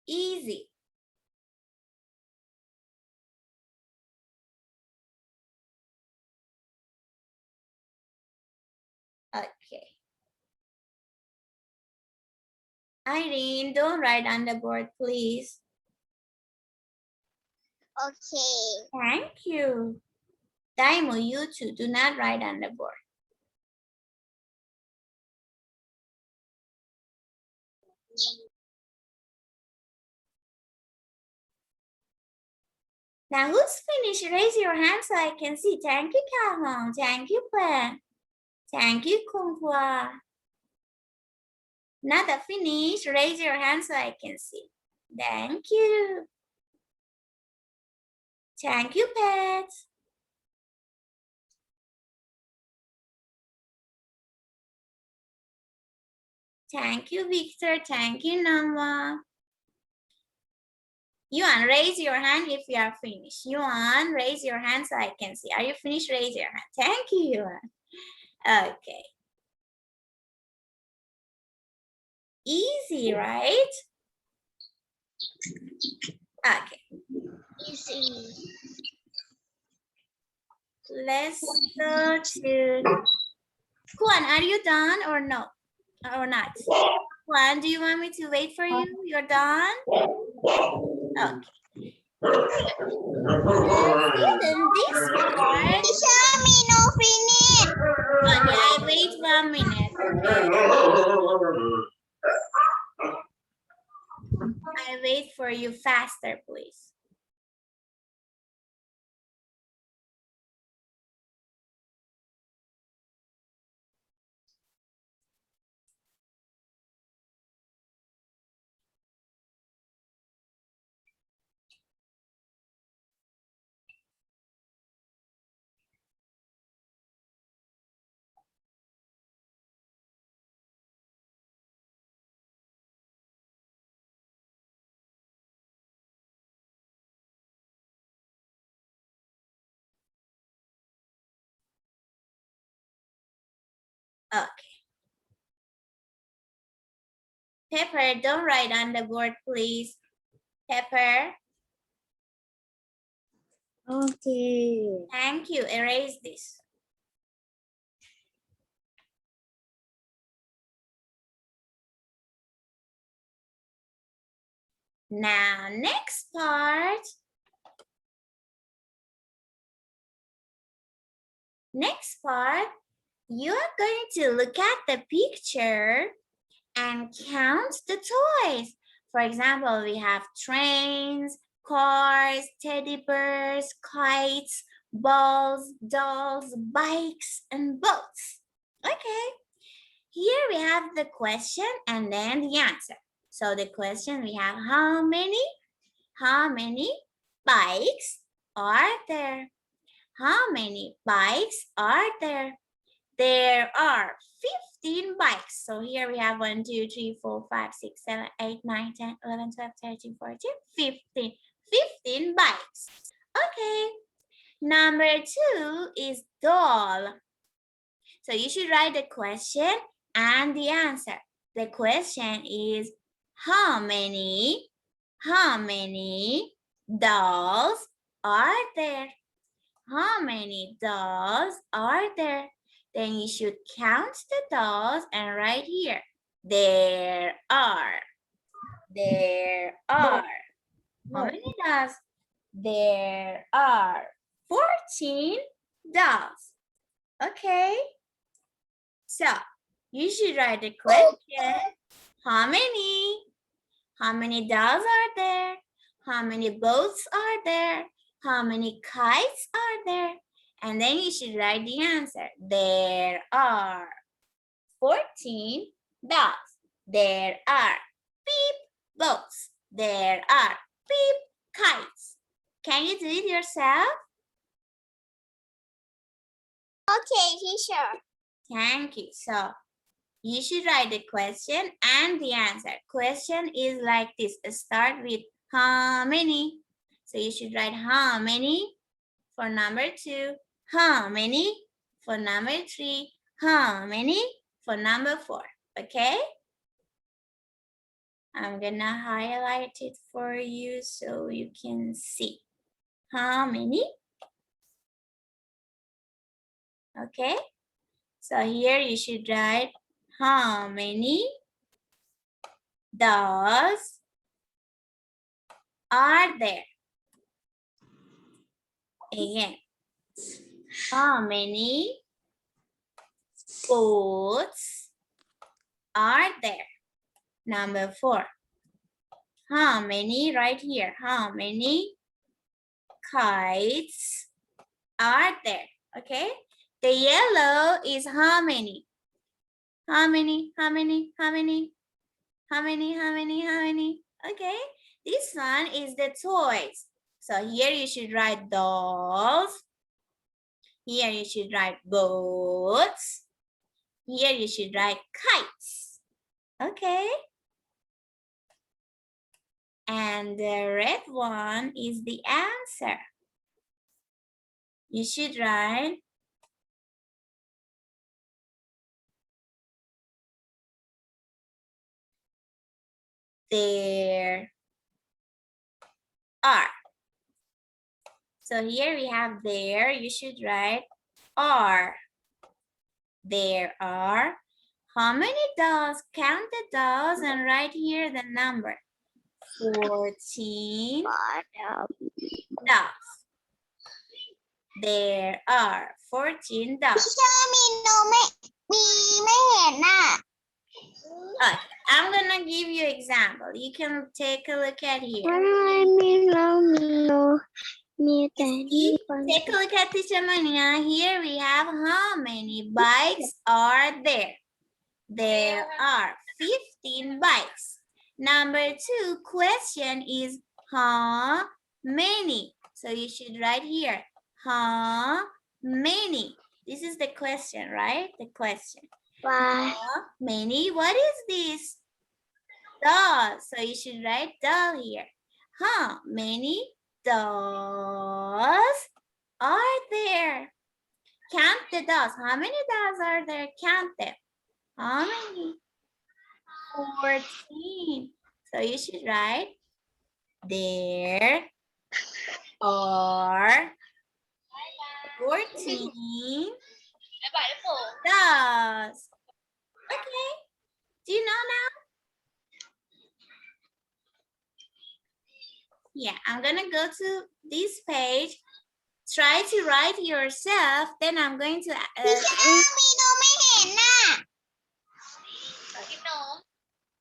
Easy. Okay. Irene, don't write on the board, please. Okay. Thank you. Daimo, you too, do not write on the board. Now who's finished? Raise your hand so I can see. Thank you, Calhoun. Thank you, Plan. Thank you, Kung Hua. Not a finish. Raise your hand so I can see. Thank you. Thank you, Pat. Thank you, Victor. Thank you, Nama. Yuan, raise your hand if you are finished. Yuan, raise your hand so I can see. Are you finished? Raise your hand. Thank you, Yuan. Okay. Easy, right? Okay. Easy. Let's go to Juan. Are you done or no? Or not? Juan, do you want me to wait for you? You're done? Okay. In this part, Teacher, me no finish. okay, I wait 1 minute. I wait for you faster, please. Okay. Pepper, don't write on the board, please. Pepper. Okay. Thank you. Erase this. Now, next part. Next part, you are going to look at the picture and count the toys. For example, we have trains, cars, teddy bears, kites, balls, dolls, bikes, and boats. Okay. Here we have the question and then the answer. So the question we have how many bikes are there? How many bikes are there? There are 15 bikes. So here we have 1, 2, 3, 4, 5, 6, 7, 8, 9, 10, 11, 12, 13, 14, 15. 15 bikes. Okay. Number 2 is doll. So you should write the question and the answer. The question is how many dolls are there? How many dolls are there? Then you should count the dolls and write here. There are. How many dolls? There are 14 dolls. Okay. So you should write the question. How many? How many dolls are there? How many boats are there? How many kites are there? And then you should write the answer. There are 14 dolls. There are beep boats. There are beep kites. Can you do it yourself? Okay, teacher. Thank you. So you should write the question and the answer. Question is like this. Start with how many. So you should write how many for number 2. How many for number 3. How many for number 4. Okay? I'm gonna highlight it for you so you can see. How many? Okay? So here you should write how many dolls are there? Again, how many boats are there? Number 4. How many, right here, how many kites are there? Okay. The yellow is how many? How many? Okay. This one is the toys. So here you should write dolls. Here you should write boats. Here you should write kites. Okay. And the red one is the answer. You should write there are. So here we have there, you should write are. There are. How many dolls? Count the dolls and write here the number. 14 dolls. There are 14 dolls. ไม่เห็นน่ะ Okay, I'm gonna give you example. You can take a look at here. มีแต่ที่ Take a look at T.Mania. Here we have how many bikes are there? There are 15 bikes. Number 2 question is how many? So you should write here how many. This is the question, right? The question. How many? What is this? Doll. So you should write doll here. How many dolls are there? Count the dolls. How many dolls are there? Count them. How many? 14. So you should write there are 14 dolls. Okay. Do you know now? Yeah, I'm gonna go to this page. Try to write yourself. Then I'm going to. มีนมไม่เห็นน่ะ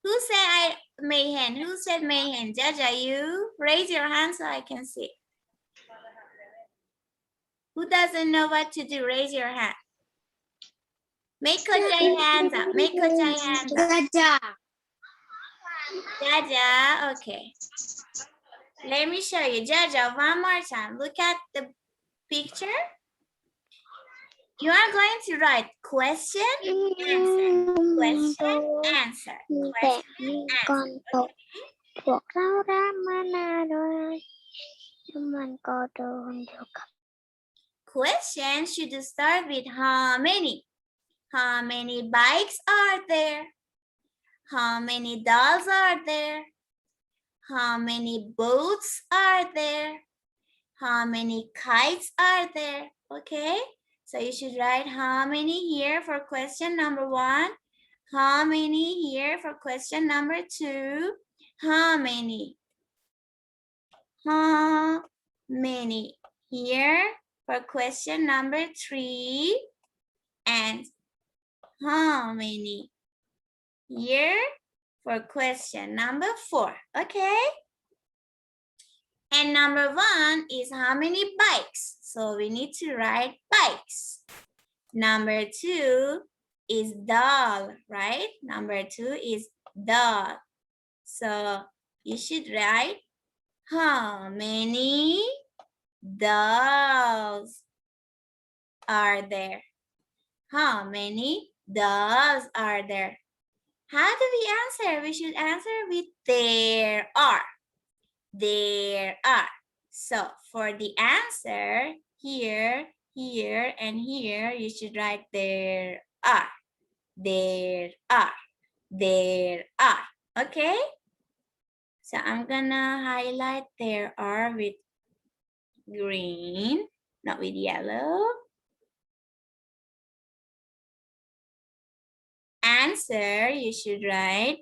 Who said I Mayhen? Who said Mayhen? Jaja, you raise your hand so I can see. Who doesn't know what to do? Raise your hand. Make a giant hands up. Make a giant hands up. จ้า Jaja, okay. Let me show you. Jaja, one more time. Look at the picture. You are going to write question, answer. Question, answer. มีแต่มี Question, ก่อน answer. ตก พวกเรารักมานานเลยมันก็โดนเดียวกับ Question should start with how many? How many bikes are there? How many dolls are there? How many boats are there? How many kites are there? Okay, so you should write how many here for question number 1. How many here for question number 2? How many? How many here for question number 3? And how many here for question number 4? Okay. And number 1 is how many bikes? So we need to write bikes. Number 2 is doll, right? Number 2 is doll. So you should write how many dolls are there? How many dolls are there? How do we answer? We should answer with there are. There are. So for the answer, here, here, and here, you should write there are. There are. There are. Okay? So I'm gonna highlight there are with green, not with yellow. Answer, you should write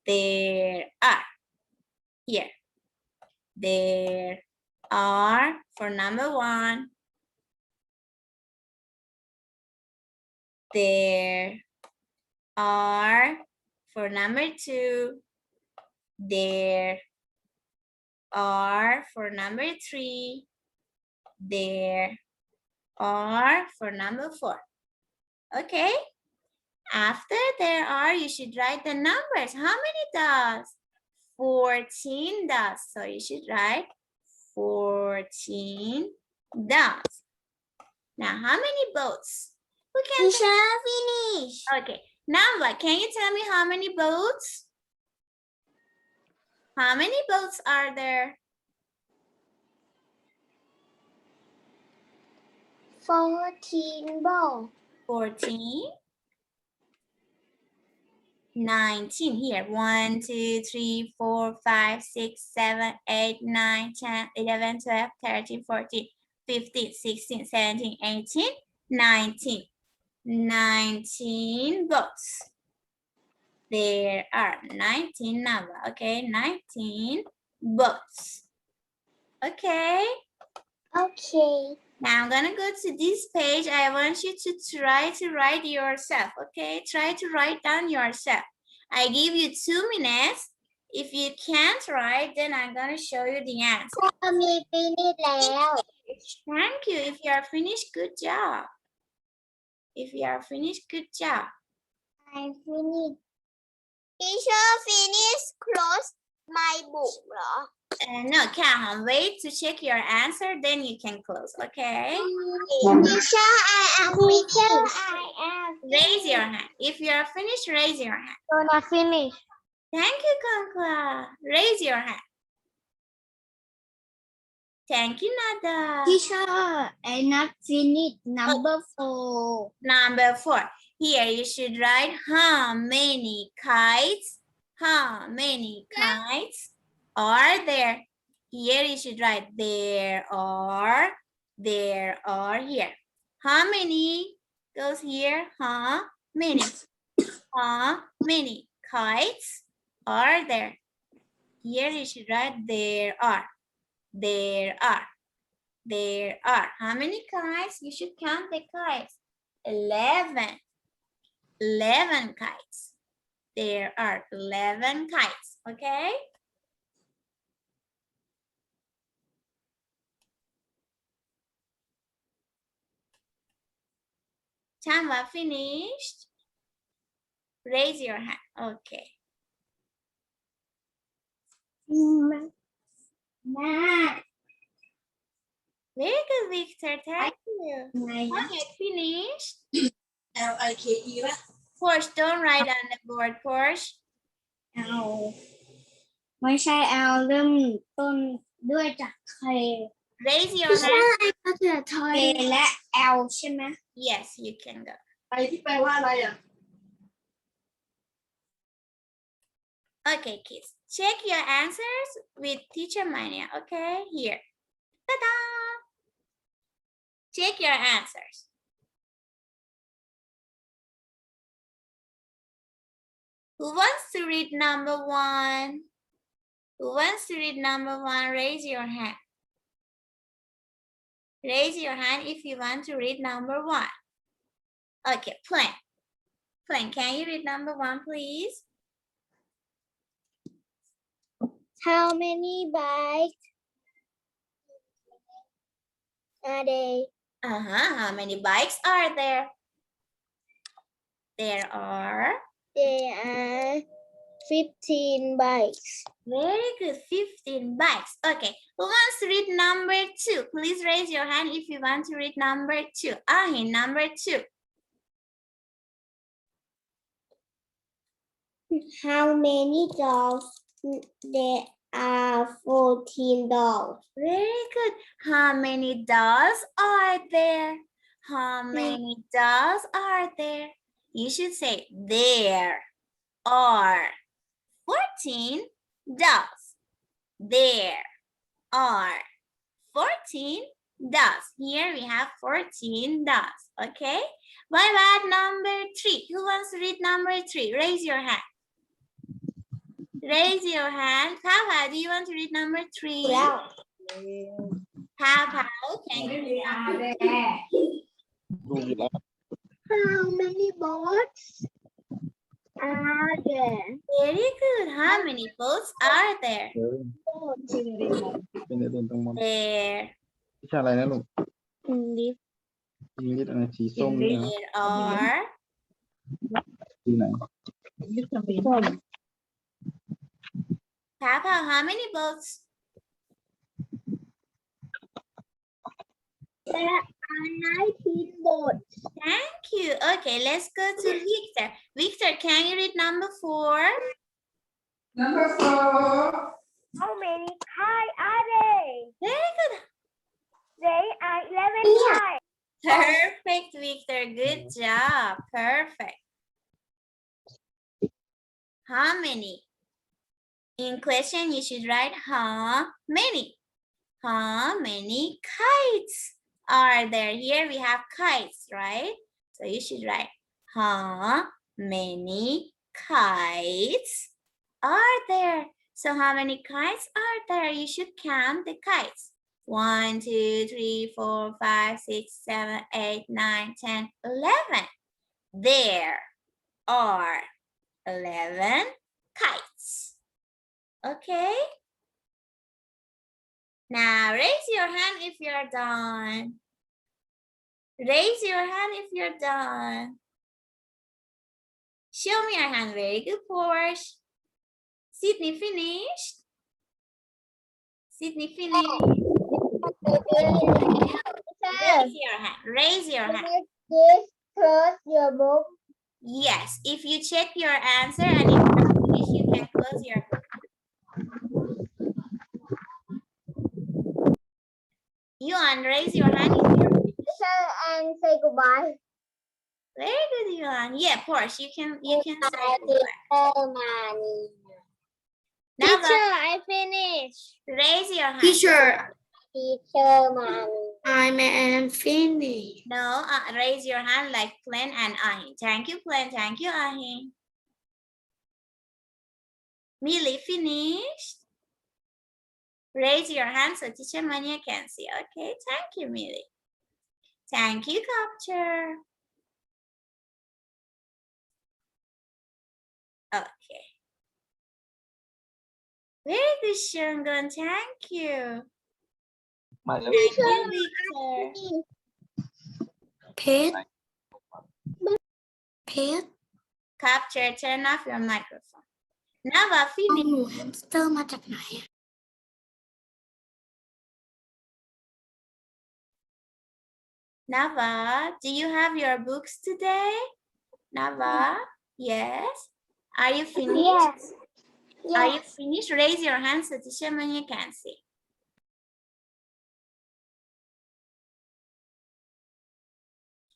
there are. Here. There are for number 1. There are for number 2. There are for number 3. There are for number 4. Okay? After there are, you should write the numbers. How many dolls? 14 dolls. So you should write 14 dolls. Now, how many boats? Who can finish Okay. Namba, can you tell me how many boats? How many boats are there? 14 ball 14. 19 here. 1, 2, 3, 4, 5, 6, 7, 8, 9, 10, 11, 12, 13, 14, 15, 16, 17, 18, 19. 19 boats. There are 19 number. Okay, 19 boats. Okay. okay Now I'm gonna go to this page. I want you to try to write yourself. Okay, try to write down yourself. I give you 2 minutes. If you can't write, then I'm gonna show you the answer. มี finish แล้ว Thank you. If you are finished, good job. If you are finished, good job. I finish teacher finish close my book เหรอ No, Kahan, wait to check your answer, then you can close, okay? teacher I am finished Raise your hand. If you are finished, raise your hand. gonna finish Thank you, Kankla. Raise your hand. Thank you, Nada. Teacher, I not finished number 4. Number 4. Here you should write how many kites. How many kites are there? Here you should write there are here. How many goes here? How many? How many kites are there? Here you should write there are. There are. There are. How many kites? You should count the kites. 11. 11 kites. There are 11 kites. Okay? Tama finished? Raise your hand. Okay. Very good, Victor. Thank you. Okay, finished. L-I-K-E ป่ะ Porsche, don't write on the board, Porsche. L ไม่ใช่ L เริ่มต้นด้วยจาก K Raise your hand. ภาษาไทย K และ L ใช่ไหม Yes, you can go. ไปที่แปลว่าอะไรอ่ะ Okay, kids. Check your answers with Teacher Mania. Okay, here. Ta-da! Check your answers. Who wants to read number 1? Who wants to read number 1? Raise your hand. Raise your hand if you want to read number 1. Okay, Plan. Plan, can you read number 1, please? How many bikes are there? How many bikes are there? There are. There are 15 bikes. Very good, 15 bikes. Okay, who wants to read number 2? Please raise your hand if you want to read number 2. Ahin, number 2. How many dogs? There are 14 dogs. Very good. How many dolls are there? How many dolls are there? You should say there are 14 dolls. There are 14 dolls. Here we have 14 dolls. Okay. What about number 3? Who wants to read number 3? Raise your hand. Raise your hand. Papa, do you want to read number 3? Yeah. Papa, can you read number 3? How many boats are there? Very good. How many boats are there? เป็นในเดือนตรงมอน There วิชาอะไรนะลูก English. อิงลิสอะไรสีส้มเนี่ย there are สีไหน Papa, how many boats? There are 19 boats. Thank you. Okay, let's go to Victor. Victor, can you read number 4? Number 4. How many kites are there? Very good. There are 11 kites. Perfect, Victor. Good job. Perfect. How many? In question, you should write how many. How many kites are there? Here we have kites, right? So you should write how many kites are there? So how many kites are there? You should count the kites. 1, 2, 3, 4, 5, 6, 7, 8, 9, 10, 11. There are 11 kites. Okay? Now raise your hand if you're done. Raise your hand if you're done. Show me your hand. Very good, Porsche. Sydney finished? Sydney finished? Raise your hand. Raise your hand. Just close your book. Yes, if you check your answer and if you finish, you can close your book. Yuan, raise your hand if you're finished. Teacher and say goodbye. Very good, Yuan. Yeah, Porsche, you can say goodbye. T.Mania. Now, I finished. raise your hand. Teacher, Mania. I am finished. No, raise your hand like Plan and Ahin. Thank you, Plan. Thank you, Ahin. Millie, finished? Raise your hand so Teacher Mania can see. Okay, thank you, Millie. Thank you, Copter. Okay. Very good, Shungun. Thank you. Thank you, Victor. Pet. Capture, turn off your microphone. Nava, finish. หนูแฮมสเตอร์มาจากไหน Nava, do you have your books today? Nava, yes. Are you finished? Are you finished? Raise your hand so Teacher Mania can see.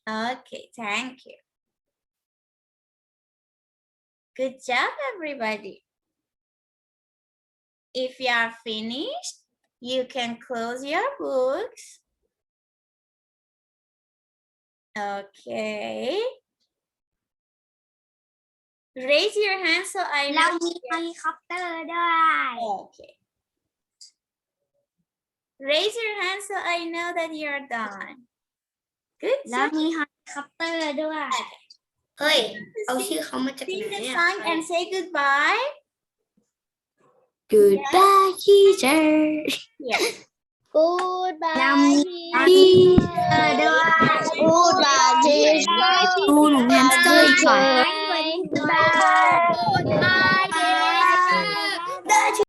Okay, thank you. Good job, everybody. If you are finished, you can close your books. Okay. Raise your hand so I เรา know. มีเฮลิคอปเตอร์ด้วย Okay. Raise your hand so I know that you're done. Good แล้ว job. มีเฮลิคอปเตอร์ด้วย เฮ้ย เอาชื่อเขามาจาก Sing ไหน the อ่ะ song and say goodbye. Goodbye teacher Yes. Goodbye teacher ด้วย Goodbye teacher ดูหนูแฮมสเตอร์อีกหน่อย Goodbye